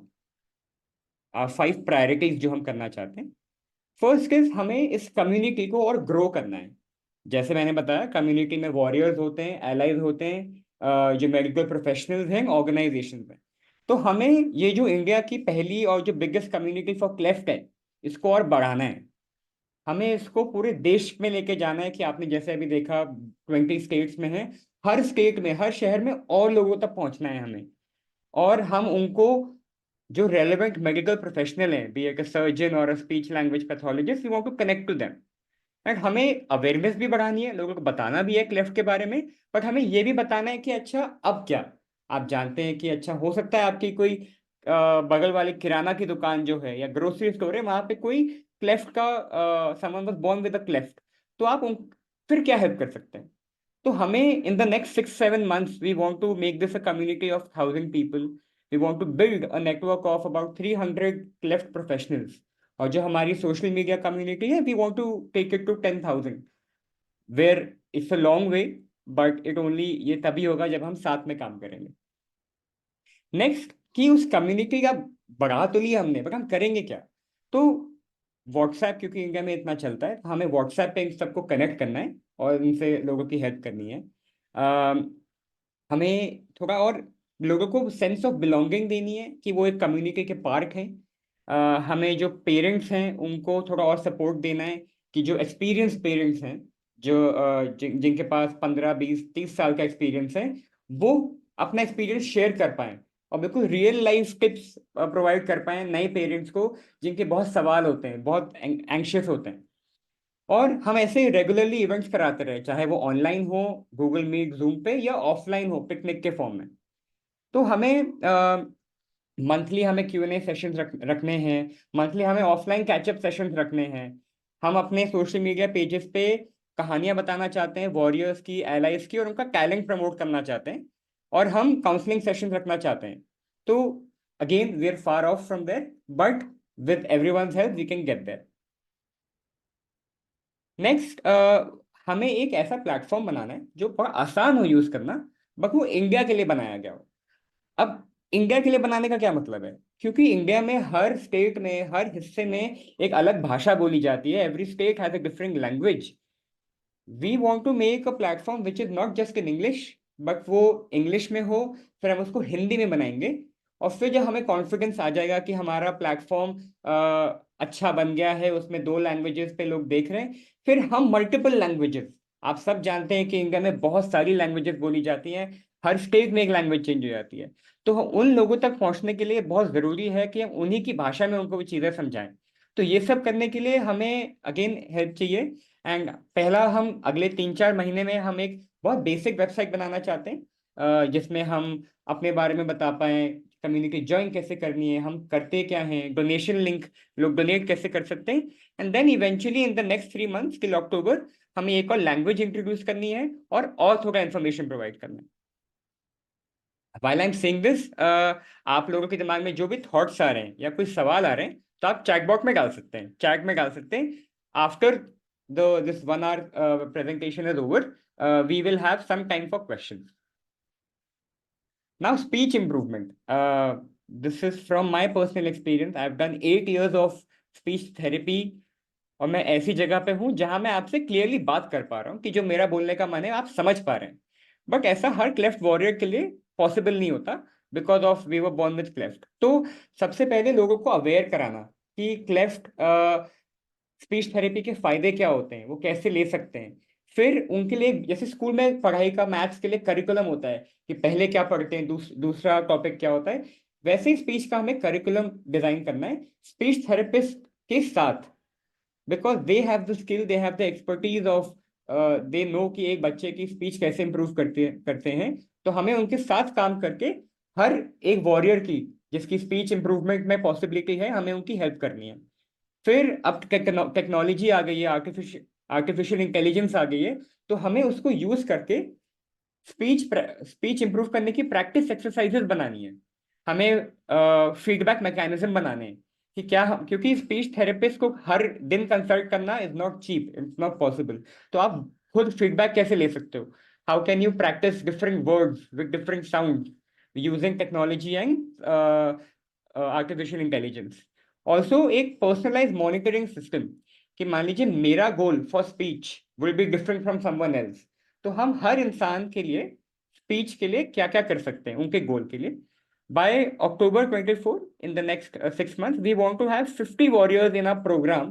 5 priorities जो हम करना चाहते हैं. फर्स्ट इज हमें इस कम्युनिटी को और ग्रो करना है. जैसे मैंने बताया, कम्युनिटी में वॉरियर्स होते हैं, एलाइज होते हैं, जो मेडिकल प्रोफेशनल्स हैं ऑर्गेनाइजेशन में. तो हमें ये जो इंडिया की पहली और जो बिगेस्ट कम्युनिटी फॉर क्लेफ्ट है, इसको और बढ़ाना है. हमें इसको पूरे देश में लेके जाना है कि आपने जैसे अभी देखा 20 स्टेट्स में है, हर स्टेट में, हर शहर में और लोगों तक पहुंचना है हमें. और हम उनको जो रेलेवेंट मेडिकल प्रोफेशनल हैं, बी ए सर्जन और speech language pathologist, we want to connect to them. And हमें अवेयरनेस भी बढ़ानी है, लोगों को बताना भी है क्लेफ्ट के बारे में, बट हमें ये भी बताना है कि अच्छा अब क्या आप जानते हैं कि अच्छा हो सकता है आपकी कोई बगल वाले किराना की दुकान जो है या ग्रोसरी स्टोर है, वहां पे कोई क्लेफ्ट का someone was born with a cleft, तो आप फिर क्या हेल्प कर सकते हैं. तो हमें in the next 6-7 months we want to make this a community of 1000 people. We want to build a network of about 300 cleft professionals. और जो हमारी सोशल मीडिया कम्युनिटी है, we want to take it to 10,000, where it's a long way, but it only ये तभी होगा जब हम साथ में काम करेंगे. नेक्स्ट कि उस कम्युनिटी का बढ़ा तो लिया हमने, बट हम करेंगे क्या. तो व्हाट्सएप, क्योंकि इंडिया में इतना चलता है, तो हमें व्हाट्सएप पे इन सबको कनेक्ट करना है और इनसे लोगों की हेल्प करनी है. हमें थोड़ा और लोगों को सेंस ऑफ बिलोंगिंग देनी है कि वो एक कम्युनिटी के पार्ट हैं. हमें जो पेरेंट्स हैं उनको थोड़ा और सपोर्ट देना है कि जो एक्सपीरियंस पेरेंट्स हैं, जो जिनके पास 15-20-30 साल का एक्सपीरियंस है, वो अपना एक्सपीरियंस शेयर कर पाएं और बिल्कुल रियल लाइफ टिप्स प्रोवाइड कर पाएं नए पेरेंट्स को, जिनके बहुत सवाल होते हैं, बहुत एंग्शियस होते हैं. और हम ऐसे रेगुलरली इवेंट्स कराते रहे, चाहे वो ऑनलाइन हो गूगल मीट जूम पे, या ऑफलाइन हो पिकनिक के फॉर्म में. तो हमें मंथली हमें Q&A सेशंस रखने हैं, मंथली हमें ऑफलाइन कैचअप सेशंस रखने हैं. हम अपने सोशल मीडिया पेजेस पे कहानियां बताना चाहते हैं वॉरियर्स की, एलाइज की, और उनका टैलेंट प्रमोट करना चाहते हैं, और हम काउंसलिंग सेशन रखना चाहते हैं. तो again we are far off from there, but with everyone's help we can get there. Next, हमें एक ऐसा प्लेटफॉर्म बनाना है जो बड़ा आसान हो यूज करना, बट वो इंडिया के लिए बनाया गया हो. अब इंडिया के लिए बनाने का क्या मतलब है, क्योंकि इंडिया में हर स्टेट में, हर हिस्से में एक अलग भाषा बोली जाती है. Every state has a different language. We want to make a platform which is not just in English, but वो इंग्लिश में हो, फिर हम उसको हिंदी में बनाएंगे. और फिर जब हमें कॉन्फिडेंस आ जाएगा कि हमारा प्लेटफॉर्म अच्छा बन गया है, उसमें 2 लैंग्वेजेस पे लोग देख रहे हैं, फिर हम मल्टीपल लैंग्वेजेस, आप सब जानते हैं कि इंडिया में बहुत सारी लैंग्वेजेस बोली जाती हैं, हर स्टेट में एक लैंग्वेज चेंज हो जाती है. तो उन लोगों तक पहुंचने के लिए बहुत ज़रूरी है कि हम उन्हीं की भाषा में उनको वो चीज़ें समझाएं. तो ये सब करने के लिए हमें अगेन हेल्प चाहिए. एंड पहला हम अगले 3-4 महीने में हम एक बहुत बेसिक वेबसाइट बनाना चाहते हैं, जिसमें हम अपने बारे में बता पाएं, कम्युनिटी ज्वाइन कैसे करनी है, हम करते क्या हैं, डोनेशन लिंक, लोग डोनेट कैसे कर सकते हैं, and then eventually in the next 3 months till October हमें एक और लैंग्वेज इंट्रोड्यूस करनी है और थोड़ा इन्फॉर्मेशन प्रोवाइड करना है। While I'm saying this, आप लोगों के दिमाग में जो भी थॉट्स आ रहे हैं या कोई सवाल आ रहे हैं तो आप चैट बॉक्स में डाल सकते हैं, चैट में डाल सकते हैं। After this 1 hour presentation is over, we will have some time for questions. Now, speech improvement. This is from my personal experience. I've done 8 years of speech therapy, और मैं ऐसी जगह पे हूँ जहां मैं आपसे क्लियरली बात कर पा रहा हूँ कि जो मेरा बोलने का मन है आप समझ पा रहे हैं। बट ऐसा हर क्लेफ्ट वॉरियर के लिए पॉसिबल नहीं होता, because of we were born with cleft. तो सबसे पहले लोगों को अवेयर कराना कि क्लेफ्ट स्पीच थेरेपी के फायदे क्या होते हैं, वो कैसे ले सकते हैं। फिर उनके लिए जैसे स्कूल में पढ़ाई का मैथ्स के लिए करिकुलम होता है कि पहले क्या पढ़ते हैं, दूसरा टॉपिक क्या होता है, वैसे ही स्पीच का हमें करिकुलम डिजाइन करना है स्पीच थेरेपिस्ट के साथ, because they have the skill, they have the expertise of, they know कि एक बच्चे की स्पीच कैसे इंप्रूव करते हैं। तो हमें उनके साथ काम करके हर एक वॉरियर की जिसकी स्पीच इंप्रूवमेंट में पॉसिबिलिटी है, हमें उनकी हेल्प करनी है। फिर अब टेक्नोलॉजी आ गई है, आर्टिफिशियल इंटेलिजेंस आ गई है, तो हमें उसको यूज करके स्पीच इंप्रूव करने की प्रैक्टिस एक्सरसाइजेस बनानी है, हमें फीडबैक मैकेनिज्म बनाने हैं कि क्या क्योंकि स्पीच थेरेपिस्ट को हर दिन कंसल्ट करना is not cheap, it's not possible. तो आप खुद फीडबैक कैसे ले सकते हो, how can you practise different words with different sound using technology and artificial intelligence. Also एक पर्सनलाइज मॉनिटरिंग सिस्टम कि मान लीजिए मेरा goal for speech will be different from someone else, तो हम हर इंसान के लिए स्पीच के लिए क्या क्या कर सकते हैं उनके गोल के लिए। By October 24, in the next 6 months, we want to have 50 warriors in our program.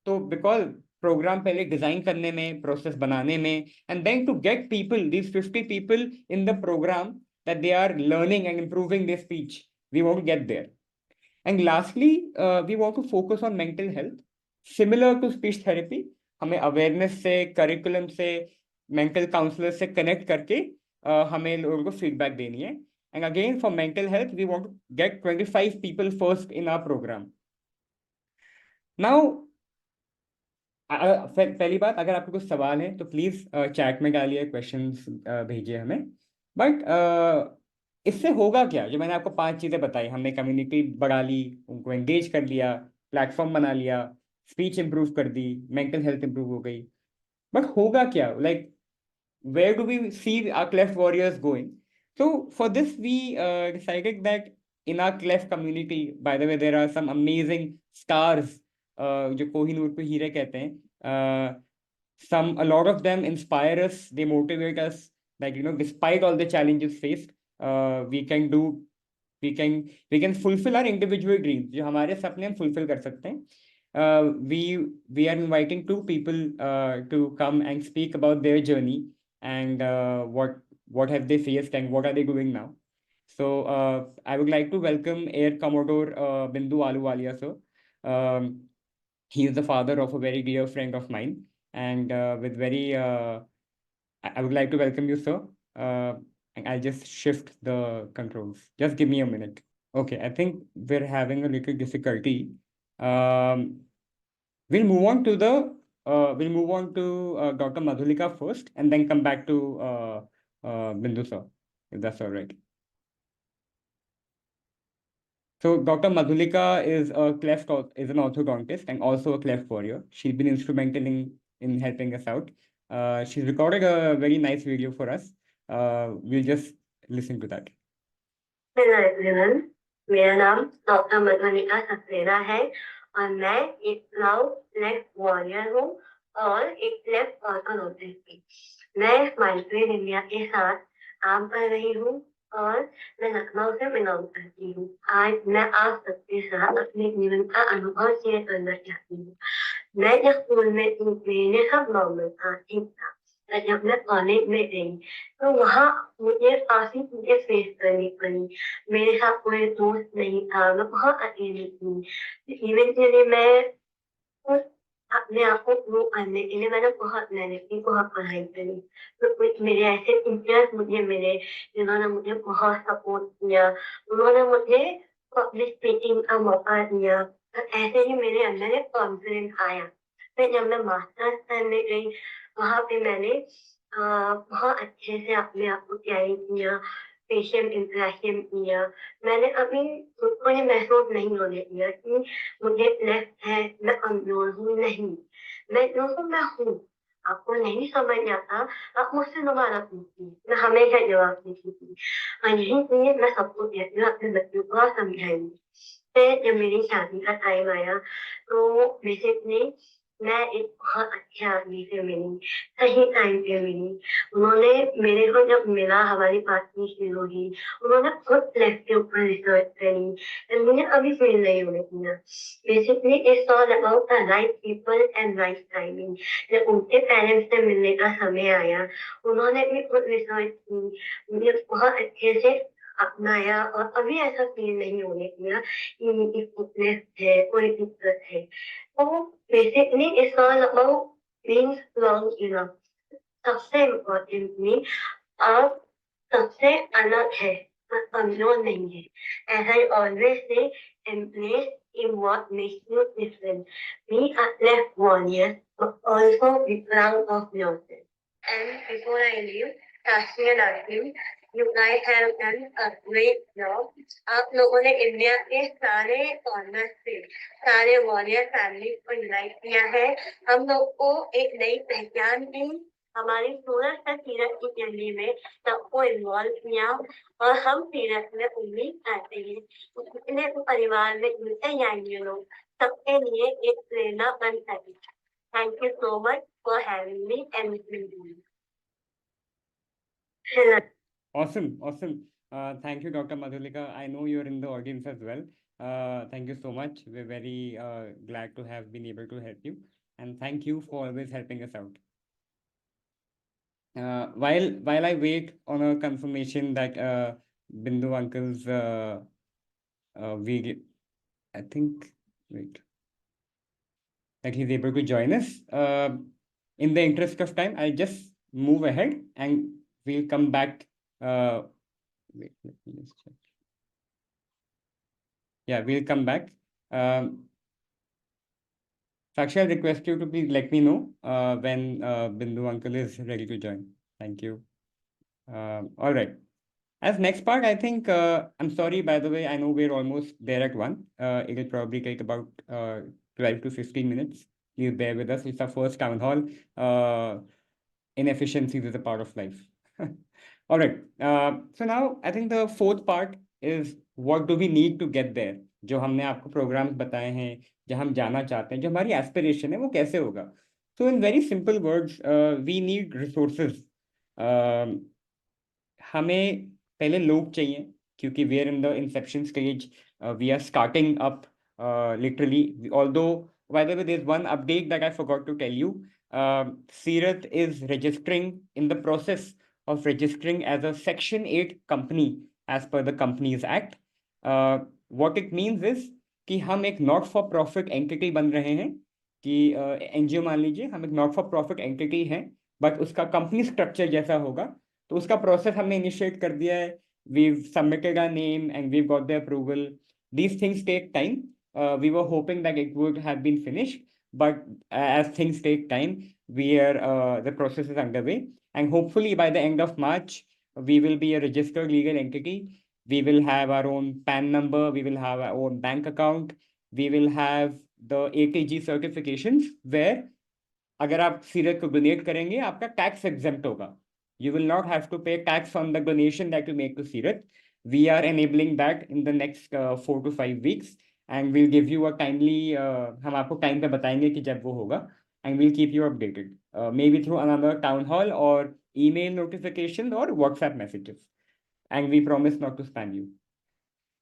तो because program पहले डिजाइन करने में, प्रोसेस बनाने में, and then to get people, these 50 people in the program that they are learning and improving their speech, we want to get there. And lastly, we want to focus on mental health, similar to speech therapy. हमें awareness से, curriculum से, mental counselor से connect करके हमें लोगों को feedback देनी है। And again, for mental health, we want to get 25 people first in our program. Now, पहली बात, अगर आपको कुछ सवाल है तो प्लीज चैट में डालिए, क्वेश्चंस भेजिए हमें। बट इससे होगा क्या, जो मैंने आपको 5 चीजें बताई, हमने कम्युनिटी बढ़ा ली, उनको एंगेज कर लिया, प्लेटफॉर्म बना लिया, स्पीच इंप्रूव कर दी, मेंटल हेल्थ इंप्रूव हो गई, बट होगा क्या, like where do we see our Cleft warriors going? So for this, we decided that in our Cleft community, by the way, there are some amazing stars, जो कोहिनूर पे हीरे कहते हैं, a lot of them inspire us, they motivate us, like, despite all the challenges faced, we can fulfill our individual dreams, जो हमारे सपने हम fulfill कर सकते हैं। We are inviting 2 people to come and speak about their journey and what have they faced and what are they doing now. So I would like to welcome Air Commodore Bindu Aluwalia sir. He is the father of a very dear friend of mine, and with very I would like to welcome you, sir. And I'll just shift the controls. Just give me a minute. Okay, I think we're having a little difficulty. We'll move on to Dr. Madhulika first, and then come back to Bindu sir, if that's all right. So Dr. Madhulika is an orthodontist and also a Cleft warrior. She's been instrumental in helping us out. She's recorded a very nice video for us. We'll just listen to that. Hello everyone, मेरा नाम doctor Madhulika Saxena है और मैं एक cloud cleft warrior हूँ और एक cleft orthodontist भी। मैं माइग्रेन इंडिया के साथ काम कर रही हूँ और मैं लखनऊ से बिलोंग करती हूँ। आज मैं आप सबके साथ अपने जीवन का अनुभव शेयर करना चाहती हूँ। मैं जब स्कूल में थी, मेरे सब नॉर्मल था, ठीक था। जब मैं कॉलेज में गई तो वहाँ मुझे काफी चीजें फेस करनी पड़ी। मेरे साथ कोई दोस्त नहीं था, मैं बहुत अकेली थी। इवेंचुअली मैं कुछ अपने आप को प्रूव करने के लिए मैंने बहुत मेहनत की, बहुत पढ़ाई करी। तो कुछ मेरे ऐसे टीचर्स मुझे मिले जिन्होंने मुझे बहुत सपोर्ट किया। उन्होंने मुझे पब्लिक स्पीकिंग का मौका दिया। तो ऐसे ही मेरे अंदर एक कॉन्फिडेंस आया। फिर जब मैं मास्टर्स करने गई, वहाँ पे मैंने बहुत अच्छे से अपने आप को तैयारी किया, पेशेंट इंटरेक्शन किया। मैंने अभी खुद को ये महसूस नहीं होने दिया कि मुझे लेफ्ट है, मैं कमजोर हूँ, नहीं। मैं जो हूँ मैं हूँ। आपको नहीं समझ आता, आप मुझसे दोबारा पूछिए, मैं हमेशा जवाब देती थी। और यही चीज मैं सबको कहती हूँ, अपने बच्चों को समझाएंगे। फिर जब मेरी शादी का टाइम आया, तो बेसिकली मैं एक बहुत अच्छे आदमी से मिली, सही टाइम पे मिली। उन्होंने मेरे को जब मिला, हमारी बातचीत शुरू हुई, उन्होंने खुद लेफ्ट के ऊपर रिसर्च करी, एंड मुझे अभी फील नहीं होने दिया। Basically it's all about the right people and right timing. जब उनके पेरेंट्स से मिलने का समय आया, उन्होंने भी खुद रिसर्च की, मुझे बहुत अच्छे से अपनाया, और अभी ऐसा फील नहीं होने दिया कि इनकी फिटनेस है, कोई दिक्कत है। तो basically it's all about being strong enough. सबसे इम्पोर्टेंटली, आप सबसे अलग है, पर कमजोर नहीं है। As I always say, embrace in what makes you different. Be a left warrior, but also be proud of yourself. And before I leave, Kashmir and Arjun, you guys have done a great job. आप लोगों ने India के सारे corner से सारे warrior family को unite किया है। हम लोग को एक नई पहचान दी। हमारी सूरत से सीरत की जर्नी में सबको इन्वॉल्व किया, और हम सीरत में उम्मीद करते हैं कि कितने परिवार में जुड़ते जाएंगे लोग, सबके लिए एक प्रेरणा बन सके। Thank you so much for having me and listening to me. Awesome, awesome. Thank you, Dr. Madhulika. I know you're in the audience as well. Thank you so much. We're very glad to have been able to help you. And thank you for always helping us out. While I wait on a confirmation that Bindu uncle's I think, wait, that he's able to join us. In the interest of time, I'll just move ahead and we'll come back. Wait, let me just check. Yeah, we'll come back. Sakshi, I'll request you to please let me know when Bindu uncle is ready to join. Thank you. All right. As next part, I think, I'm sorry, by the way, I know we're almost there at 1. It'll probably take about 12 to 15 minutes. Please bear with us. It's our first town hall. Inefficiencies is a part of life. All right. So now I think the fourth part is what do we need to get there? जो हमने आपको programmes बताए हैं, जो हम जाना चाहते हैं, जो हमारी एस्पिरेशन है, वो कैसे होगा? So in very simple words, we need resources. हमें पहले लोग चाहिए, क्योंकि we are in the inception stage. We are starting up literally. Although, by the way, there's one update that I forgot to tell you. Sirat is registering, in the process of registering as a Section 8 company as per the Companies Act. What it means is कि हम एक not for profit entity बन रहे हैं, कि NGO मान लीजिए, हम एक नॉट फॉर प्रॉफिट एंटिटी हैं, बट उसका कंपनी स्ट्रक्चर जैसा होगा, तो उसका प्रोसेस हमने इनिशिएट कर दिया है. We've submitted our name and we've got the approval. These things take time. We were hoping that it would have been finished, but as things take time, the process is underway, and hopefully by the end of March, we will be a registered legal entity. We will have our own PAN number. We will have our own bank account. We will have the ATG certifications where अगर आप सीरत को donate करेंगे, आपका tax exempt होगा. You will not have to pay tax on the donation that you make to Sirat. We are enabling that in the next 4 to 5 weeks, and we'll give you a timely. हम आपको time पे बताएंगे कि जब वो होगा, and we'll keep you updated. Maybe through another town hall or email notification or WhatsApp messages, and we promise not to spam you.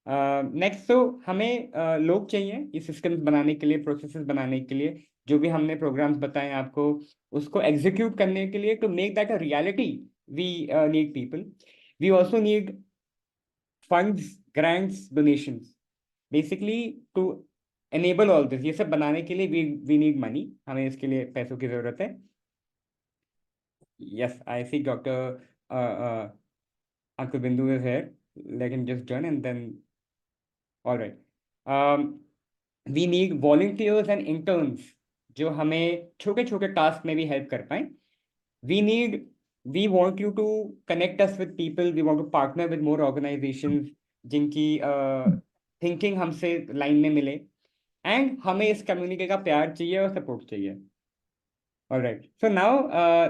Next, तो हमें लोग चाहिए ये सिस्टम्स बनाने के लिए, प्रोसेसेस बनाने के लिए, जो भी हमने प्रोग्राम्स बताए आपको, उसको एग्जीक्यूट करने के लिए. To make that a reality, we need people. We also need funds, grants, donations. Basically, to enable all this. ये सब बनाने के लिए we need money. हमें इसके लिए पैसों की ज़रूरत है. Yes, I see Dr. Uncle Bindu is here. Let him just join and then. All right. We need volunteers and interns जो हमें छोटे छोटे टास्क में भी हेल्प कर पाए. We want you to connect us with people. We want to partner with more organizations जिनकी thinking हमसे लाइन में मिले. एंड हमें इस कम्युनिटी का प्यार चाहिए और सपोर्ट चाहिए. All right. So now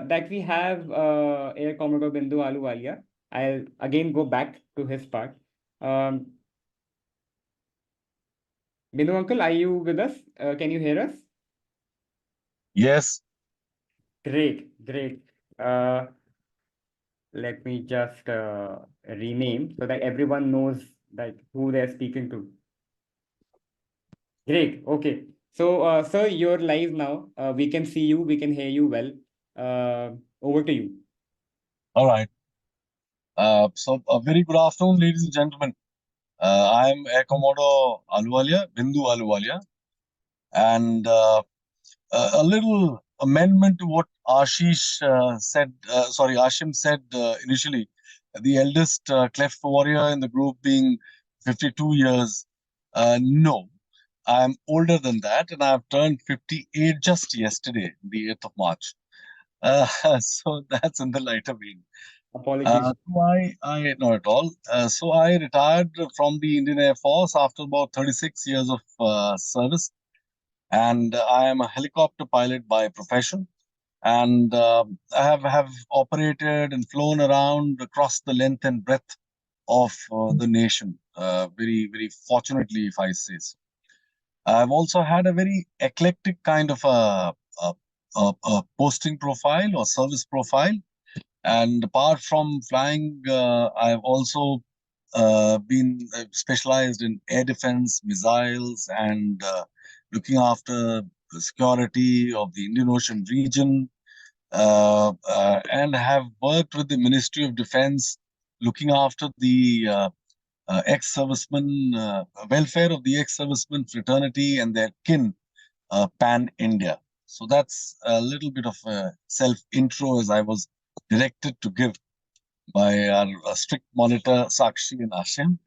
that we have Air Commodore Bindu Ahluwalia, I'll again go back to his part. Bindu uncle, are you with us? Can you hear us? Yes. Great, great. Let me just rename so that everyone knows that who they're speaking to. Great. Okay. So, sir, you're live now. We can see you. We can hear you well. Over to you. All right. So a very good afternoon, ladies and gentlemen. I am Air Commodore Ahluwalia, Bindu Ahluwalia, and a little amendment to what Ashim said initially. The eldest Cleft warrior in the group being 52 years. No, I am older than that, and I have turned 58 just yesterday, the 8th of March. So that's in the lighter vein. Apologies. I not at all. So I retired from the Indian Air Force after about 36 years of service, and I am a helicopter pilot by profession. And I have operated and flown around across the length and breadth of the nation. Very, very fortunately, if I say so. I've also had a very eclectic kind of a posting profile or service profile. And apart from flying, I've also been specialized in air defense, missiles, and looking after the security of the Indian Ocean region, and have worked with the Ministry of Defense, looking after the ex-servicemen, welfare of the ex-servicemen fraternity and their kin, pan-India. So that's a little bit of a self-intro as I was directed to give by our strict monitor Sakshi and Ashim.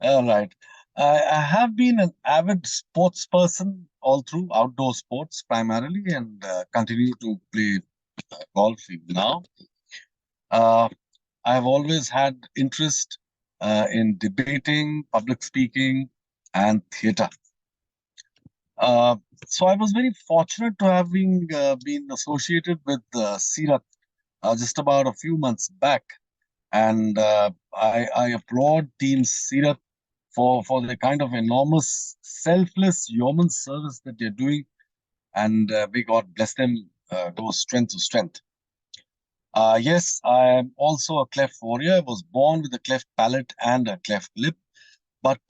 All right. I have been an avid sports person all through, outdoor sports primarily, and continue to play golf even now. I've always had interest in debating, public speaking, and theatre. So I was very fortunate to have been associated with Sirat just about a few months back, and I applaud Team Sirat for the kind of enormous, selfless human service that they're doing, and may God bless them, go strength to strength. Yes, I am also a cleft warrior. I was born with a cleft palate and a cleft lip, but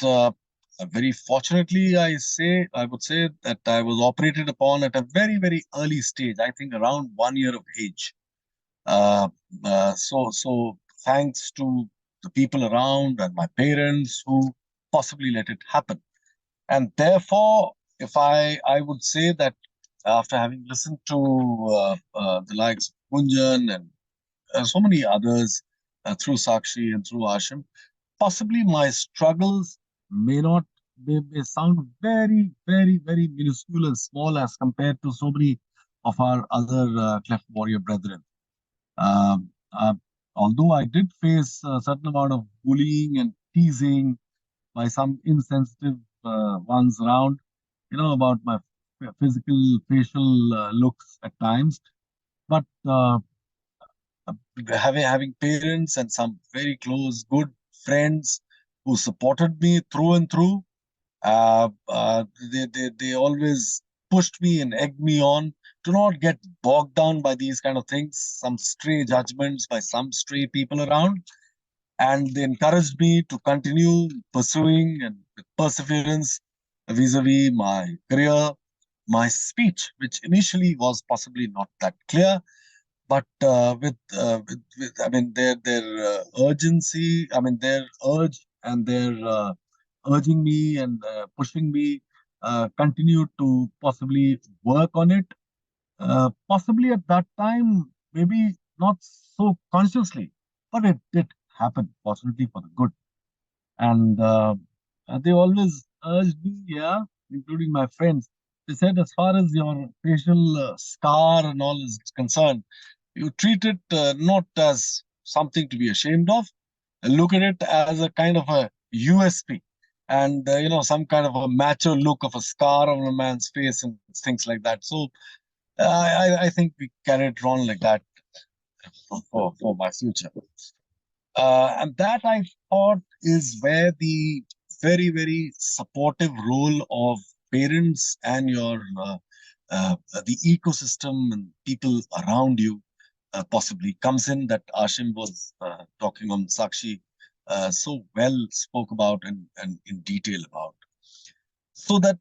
very fortunately, I would say that I was operated upon at a very, very early stage. I think around 1 year of age. So thanks to the people around and my parents who possibly let it happen. And therefore, if I would say that after having listened to the likes of Gunjan and so many others through Sakshi and through Ashim, possibly my struggles may sound very, very, very minuscule and small as compared to so many of our other Cleft warrior brethren. Although I did face a certain amount of bullying and teasing by some insensitive ones around, about my physical, facial looks at times, but having parents and some very close, good friends who supported me through and through, they always pushed me and egged me on to not get bogged down by these kind of things, some stray judgments by some stray people around. And they encouraged me to continue pursuing and with perseverance vis-a-vis my career, my speech, which initially was possibly not that clear, but with I mean their urgency, I mean their urge and their urging me and pushing me continued to possibly work on it. Possibly at that time, maybe not so consciously, but it did happen, fortunately for the good. And they always urged me, yeah, including my friends. They said, as far as your facial scar and all is concerned, you treat it not as something to be ashamed of. Look at it as a kind of a USP, and some kind of a macho look of a scar on a man's face and things like that. So I think we carried it on like that for my future. And that I thought is where the very, very supportive role of parents and your the ecosystem and people around you possibly comes in, that Ashim was talking on, Sakshi so well spoke about and in detail about. So that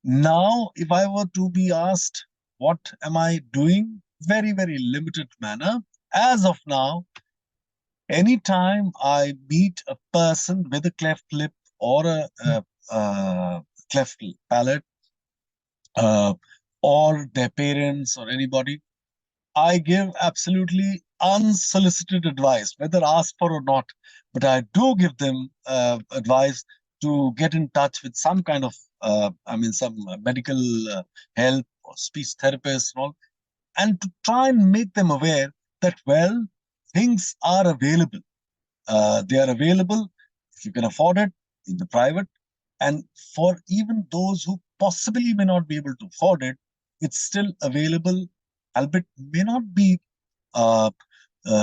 now, if I were to be asked, what am I doing? Very, very limited manner. As of now, anytime I meet a person with a cleft lip or a cleft palate, or their parents or anybody, I give absolutely unsolicited advice, whether asked for or not. But I do give them advice to get in touch with some kind of, some medical help or speech therapist and all, and to try and make them aware that, well, things are available. They are available if you can afford it in the private. And for even those who possibly may not be able to afford it, it's still available, albeit may not be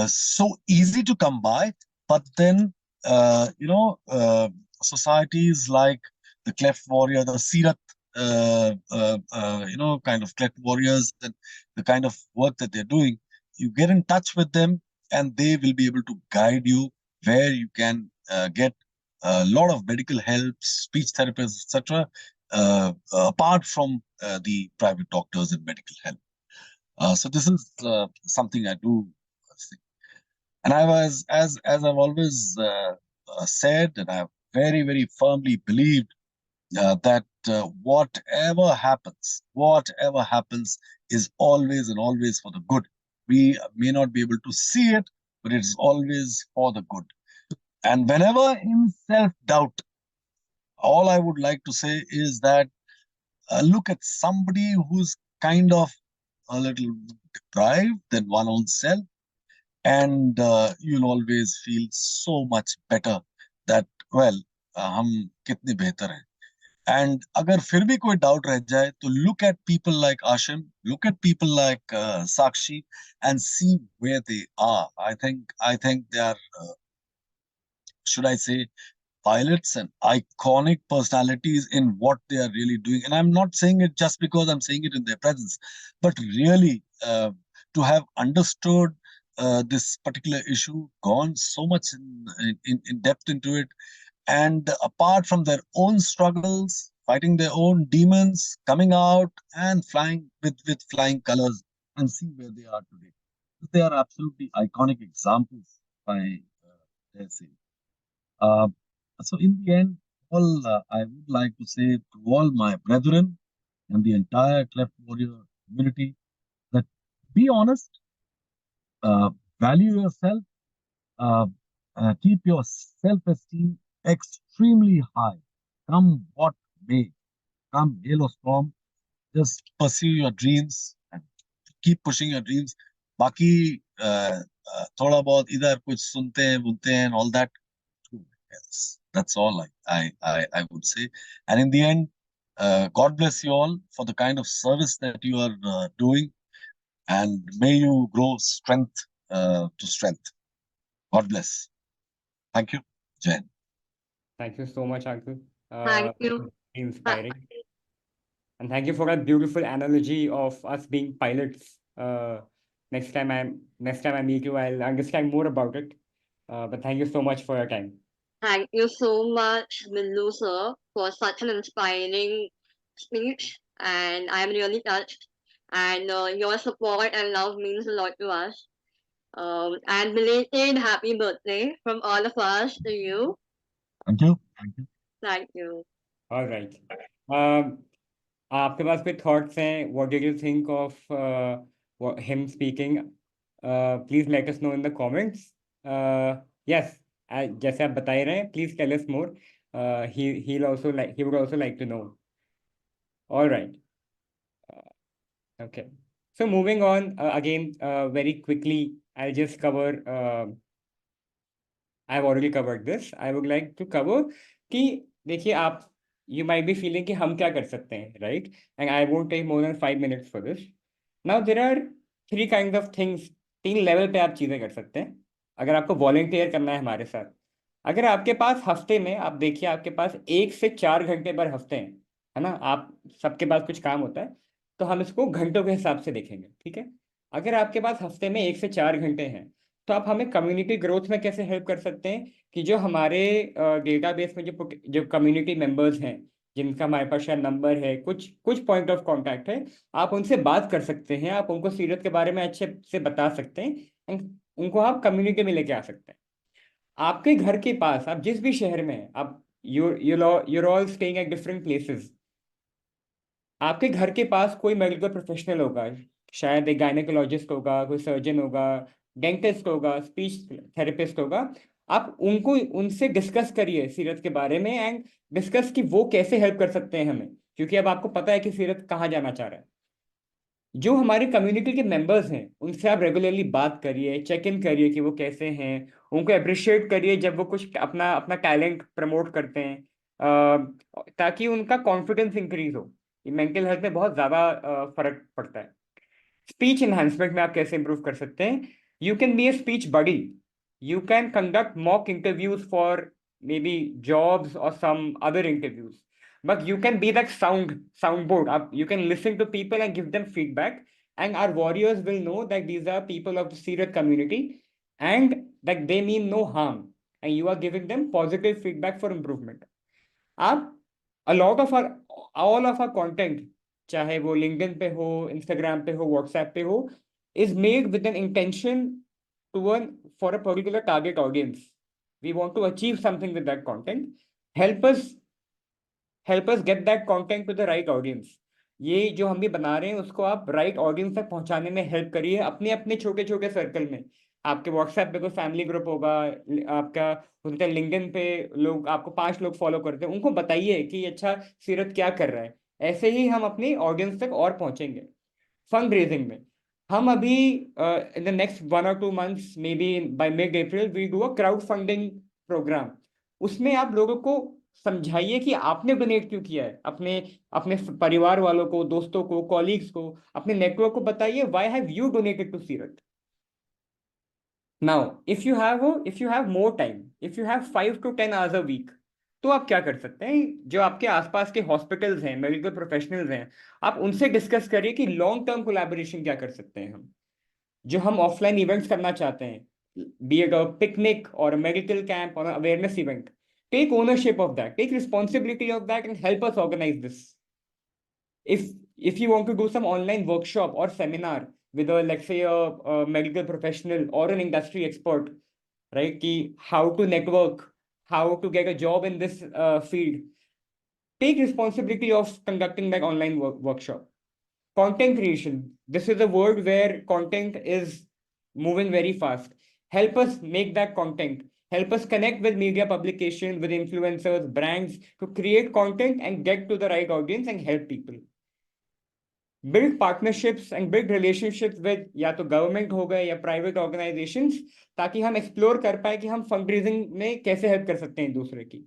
so easy to come by. But then, societies like the Cleft Warrior, the Sirat, kind of Cleft Warriors, and the kind of work that they're doing, you get in touch with them and they will be able to guide you where you can get a lot of medical help, speech therapists, etc., apart from the private doctors and medical help. So this is something I do think. And I was, as I've always said, and I've very, very firmly believed that whatever happens is always and always for the good. We may not be able to see it, but it's always for the good. And whenever in self-doubt, all I would like to say is that look at somebody who's kind of a little deprived than one own self, and you'll always feel so much better that, well, hum kitne behtar hain. And agar fir bhi koi doubt reh jaye, to look at people like Ashim, look at people like Sakshi, and see where they are. I think they are, should I say, pilots and iconic personalities in what they are really doing. And I'm not saying it just because I'm saying it in their presence, but really to have understood this particular issue, gone so much in depth into it, and apart from their own struggles, fighting their own demons, coming out and flying with flying colors, and see where they are today. They are absolutely iconic examples, I dare say. So in the end, all I would like to say to all my brethren and the entire Cleft Warrior community, that be honest, value yourself, keep your self-esteem extremely high. Come what may, come hail or storm, just pursue your dreams and keep pushing your dreams. Baki thoda bahut idhar kuch sunte hain, bunte hain, all that. Yes, that's all I would say. And in the end, God bless you all for the kind of service that you are doing, and may you grow strength to strength. God bless. Thank you, Jen. Thank you so much, Uncle. Thank you. Inspiring. And thank you for that beautiful analogy of us being pilots. Next time I meet you, I'll understand more about it. But thank you so much for your time. Thank you so much, Bindu sir, for such an inspiring speech, and I'm really touched. And your support and love means a lot to us. And belated happy birthday from all of us to you. Thank you. Thank you. Thank you. All right. आपके पास कोई thoughts हैं? What did you think of him speaking? Please let us know in the comments. Yes, जैसे आप बता ही रहे हैं, please tell us more. He would also like to know. All right. Okay. So moving on, again, very quickly, I'll just cover. I've already covered this. I would like to cover कि देखिए आप, you might be feeling कि हम क्या कर सकते हैं, right? And I won't take more than 5 minutes for this. Now there are three kinds of things. 3 level पे आप चीज़ें कर सकते हैं अगर आपको वॉलेंटियर करना है हमारे साथ. अगर आपके पास हफ्ते में, आप देखिए आपके पास 1 से 4 घंटे पर हफ्ते हैं, है ना? आप सबके पास कुछ काम होता है, तो हम इसको घंटों के हिसाब से देखेंगे, ठीक है? अगर आपके पास हफ्ते में 1 से 4 घंटे हैं, तो आप हमें कम्युनिटी ग्रोथ में कैसे हेल्प कर सकते हैं कि जो हमारे डेटाबेस में जो कम्युनिटी मेंबर्स हैं, जिनका हमारे पास शायद नंबर है, कुछ कुछ पॉइंट ऑफ कांटेक्ट है, आप उनसे बात कर सकते हैं, आप उनको सीरत के बारे में अच्छे से बता सकते हैं, and उनको आप कम्युनिटी में लेके आ सकते हैं. आपके घर के पास, आप जिस भी शहर में हैं, आप you're all staying at different places. आपके घर के पास कोई मेडिकल प्रोफेशनल होगा, शायद एक गायनेकोलॉजिस्ट होगा, कोई सर्जन होगा, डेंटिस्ट होगा, स्पीच थेरेपिस्ट होगा. आप उनको उनसे डिस्कस करिए सीरत के बारे में, एंड डिस्कस कि वो कैसे हेल्प कर सकते हैं हमें, क्योंकि अब आपको पता है कि सीरत कहाँ जाना चाह रहा है. जो हमारे कम्युनिटी के मेंबर्स हैं, उनसे आप रेगुलरली बात करिए, चेक इन करिए कि वो कैसे हैं, उनको अप्रिशिएट करिए जब वो कुछ अपना अपना टैलेंट प्रमोट करते हैं, ताकि उनका कॉन्फिडेंस इंक्रीज हो. ये मेंटल हेल्थ में बहुत ज़्यादा फर्क पड़ता है. स्पीच एनहांसमेंट में आप कैसे इंप्रूव कर सकते हैं? You can be a speech buddy. You can conduct mock interviews for maybe jobs or some other interviews, but you can be that soundboard up. You can listen to people and give them feedback, and our warriors will know that these are people of the Sirat community and that they mean no harm, and you are giving them positive feedback for improvement. आप a lot of our all of our content, चाहे वो LinkedIn पे हो, Instagram पे हो, WhatsApp पे हो, is made with an intention to earn for a particular target audience. We want to achieve something with that content. Help us get that content to the right audience. ये जो हम भी बना रहे हैं उसको आप राइट ऑडियंस तक पहुंचाने में हेल्प करिए, अपने अपने छोटे छोटे सर्कल में. आपके व्हाट्सएप पे कोई फैमिली ग्रुप होगा, आपका उनका लिंक्डइन पे लोग, आपको 5 लोग फॉलो करते हैं, उनको बताइए कि अच्छा सीरत क्या कर रहा है. ऐसे ही हम अपनी ऑडियंस तक और पहुंचेंगे. फंड रेजिंग में हम अभी in the next 1 or 2 months, maybe by mid April, we do a crowd funding programme. उसमें आप लोगों को समझाइए कि आपने डोनेट क्यों किया है, अपने अपने परिवार वालों को, दोस्तों को, कॉलीग्स को, अपने नेटवर्क को बताइए why have you donated to Seerat. Now if you have more time, if you have 5 to 10 hours a week, तो आप क्या कर सकते हैं? जो आपके आसपास के हॉस्पिटल्स हैं, मेडिकल प्रोफेशनल्स हैं, आप उनसे डिस्कस करिए कि लॉन्ग टर्म कोलैबोरेशन क्या कर सकते हैं हम. जो हम ऑफलाइन इवेंट्स करना चाहते हैं, be it a picnic or a medical camp or an awareness event, take ownership of that, take responsibility of that, and help us organize this. If you want to do some online workshop or seminar with a, let's say, a medical professional or an industry expert, right, ki how to network, how to get a job in this field, take responsibility of conducting that online workshop. Content creation, this is a world where content is moving very fast. Help us make that content. Help us connect with media publications, with influencers, brands, to create content and get to the right audience and help people. Build partnerships and build relationships with या तो government हो गए या private organisations, ताकि हम explore कर पाए कि हम फंड रेजिंग में कैसे हेल्प कर सकते हैं दूसरे की.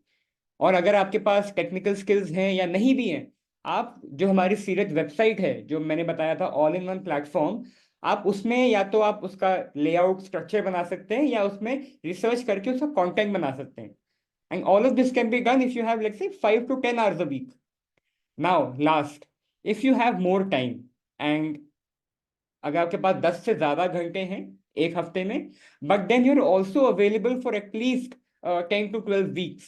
और अगर आपके पास टेक्निकल स्किल्स हैं या नहीं भी हैं, आप जो हमारी सीरत वेबसाइट है, जो मैंने बताया था, ऑल इन वन प्लेटफॉर्म, आप उसमें या तो आप उसका लेआउट स्ट्रक्चर बना सकते हैं या उसमें रिसर्च करके उसका कंटेंट बना सकते हैं. And all of this can be done if you have, let's say, 5 to 10 hours a week. Now last, if you have more time, and अगर आपके पास 10 से ज्यादा घंटे हैं एक हफ्ते में, but then you are also available for at least 10 to 12 weeks,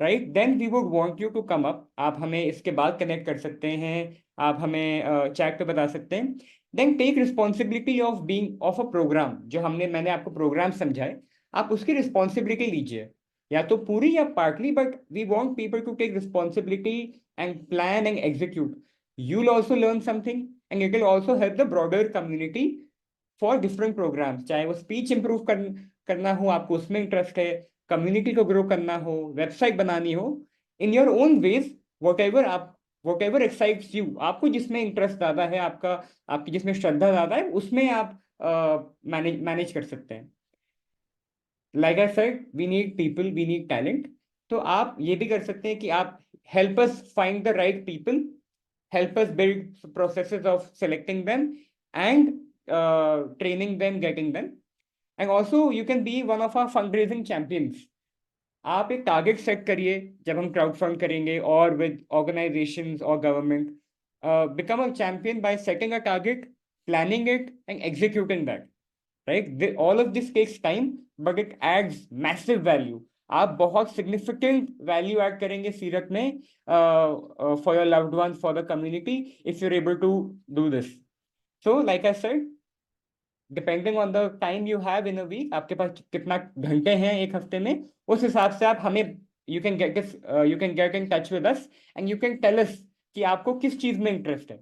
right, then we would want you to come up. आप हमें इसके बाद कनेक्ट कर सकते हैं, आप हमें चैट पे बता सकते हैं. Then take responsibility of being of a programme. जो मैंने आपको प्रोग्राम समझाए, आप उसकी रिस्पॉन्सिबिलिटी लीजिए, या तो पूरी या partly, but we want people to take responsibility and plan and execute, you'll also learn something, and it will also help the broader community for different programs. चाहे वो स्पीच इंप्रूव करना हो, आपको उसमें इंटरेस्ट है, कम्युनिटी को grow करना हो, वेबसाइट बनानी हो, in your own ways, what ever excites you, आपको जिसमें इंटरेस्ट ज्यादा है, आपकी जिसमें श्रद्धा ज्यादा है, उसमें आप मैनेज कर सकते हैं. Like I said, we need people, we need talent. तो आप ये भी कर सकते हैं कि आप help us find the right people, help us build processes of selecting them and training them, getting them. And also you can be one of our fundraising champions. आप एक टारगेट सेट करिए जब हम क्राउड फंड करेंगे और with organisations और government. Become a champion by setting a target, planning it and executing that. Right, all of this takes time but it adds massive value. आप बहुत सिग्निफिकेंट वैल्यू ऐड करेंगे सीरत में for your loved ones, for the community, if you are able to do this. So like I said, depending on the time you have in a week, आपके पास कितना घंटे हैं एक हफ्ते में, उस हिसाब से आप हमें you can get in touch with us and you can tell us कि आपको किस चीज में इंटरेस्ट है.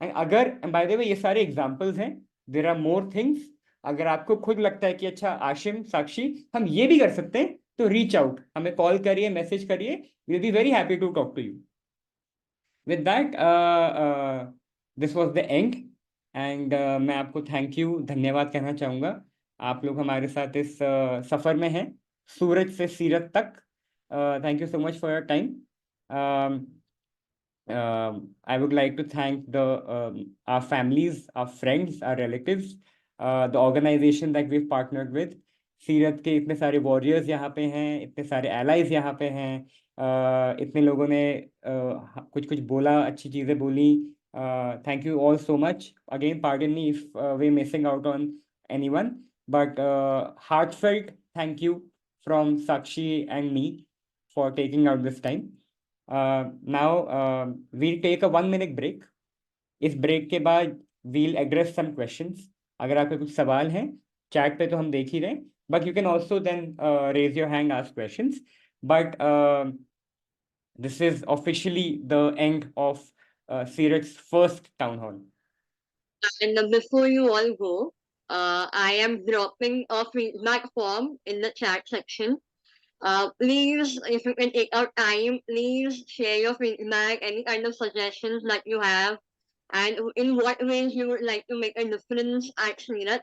एंड अगर, बाय द वे, ये सारे एग्जांपल्स हैं, देयर आर मोर थिंग्स. अगर आपको खुद लगता है कि अच्छा आशिम, साक्षी, हम ये भी कर सकते हैं, तो रीच आउट, हमें कॉल करिए, मैसेज करिए, will be very happy to talk to you. With that, this was the end. And मैं आपको थैंक यू, धन्यवाद कहना चाहूँगा. आप लोग हमारे साथ इस सफ़र में हैं, सूरत से सीरत तक. Thank you so much for your time. I would like to thank our families, our friends, our relatives, the organization that we've partnered with. सीरत के इतने सारे वॉरियर्स यहाँ पे हैं, इतने सारे एलाइज यहाँ पे हैं, इतने लोगों ने कुछ कुछ बोला, अच्छी चीज़ें बोली. Thank you all so much. Again, pardon me if we're missing out on anyone, but heartfelt thank you from Sakshi and me for taking out this time. Now we'll take a 1-minute break. इस break के बाद we'll address some questions. अगर आपके कुछ सवाल हैं, chat पे तो हम देख ही रहे हैं, but you can also then raise your hand, ask questions. But this is officially the end of Sirat's first town hall. And before you all go, I am dropping a feedback form in the chat section. Please, if you can take out time, please share your feedback, any kind of suggestions that you have, and in what ways you would like to make a difference at Sirat.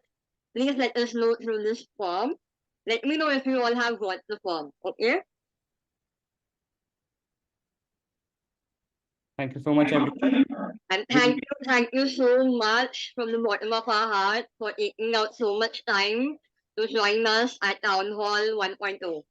Please let us know through this form. Let me know if you all have got the form, okay? Thank you so much, everyone. And thank you so much from the bottom of our heart for taking out so much time to join us at Town Hall 1.0.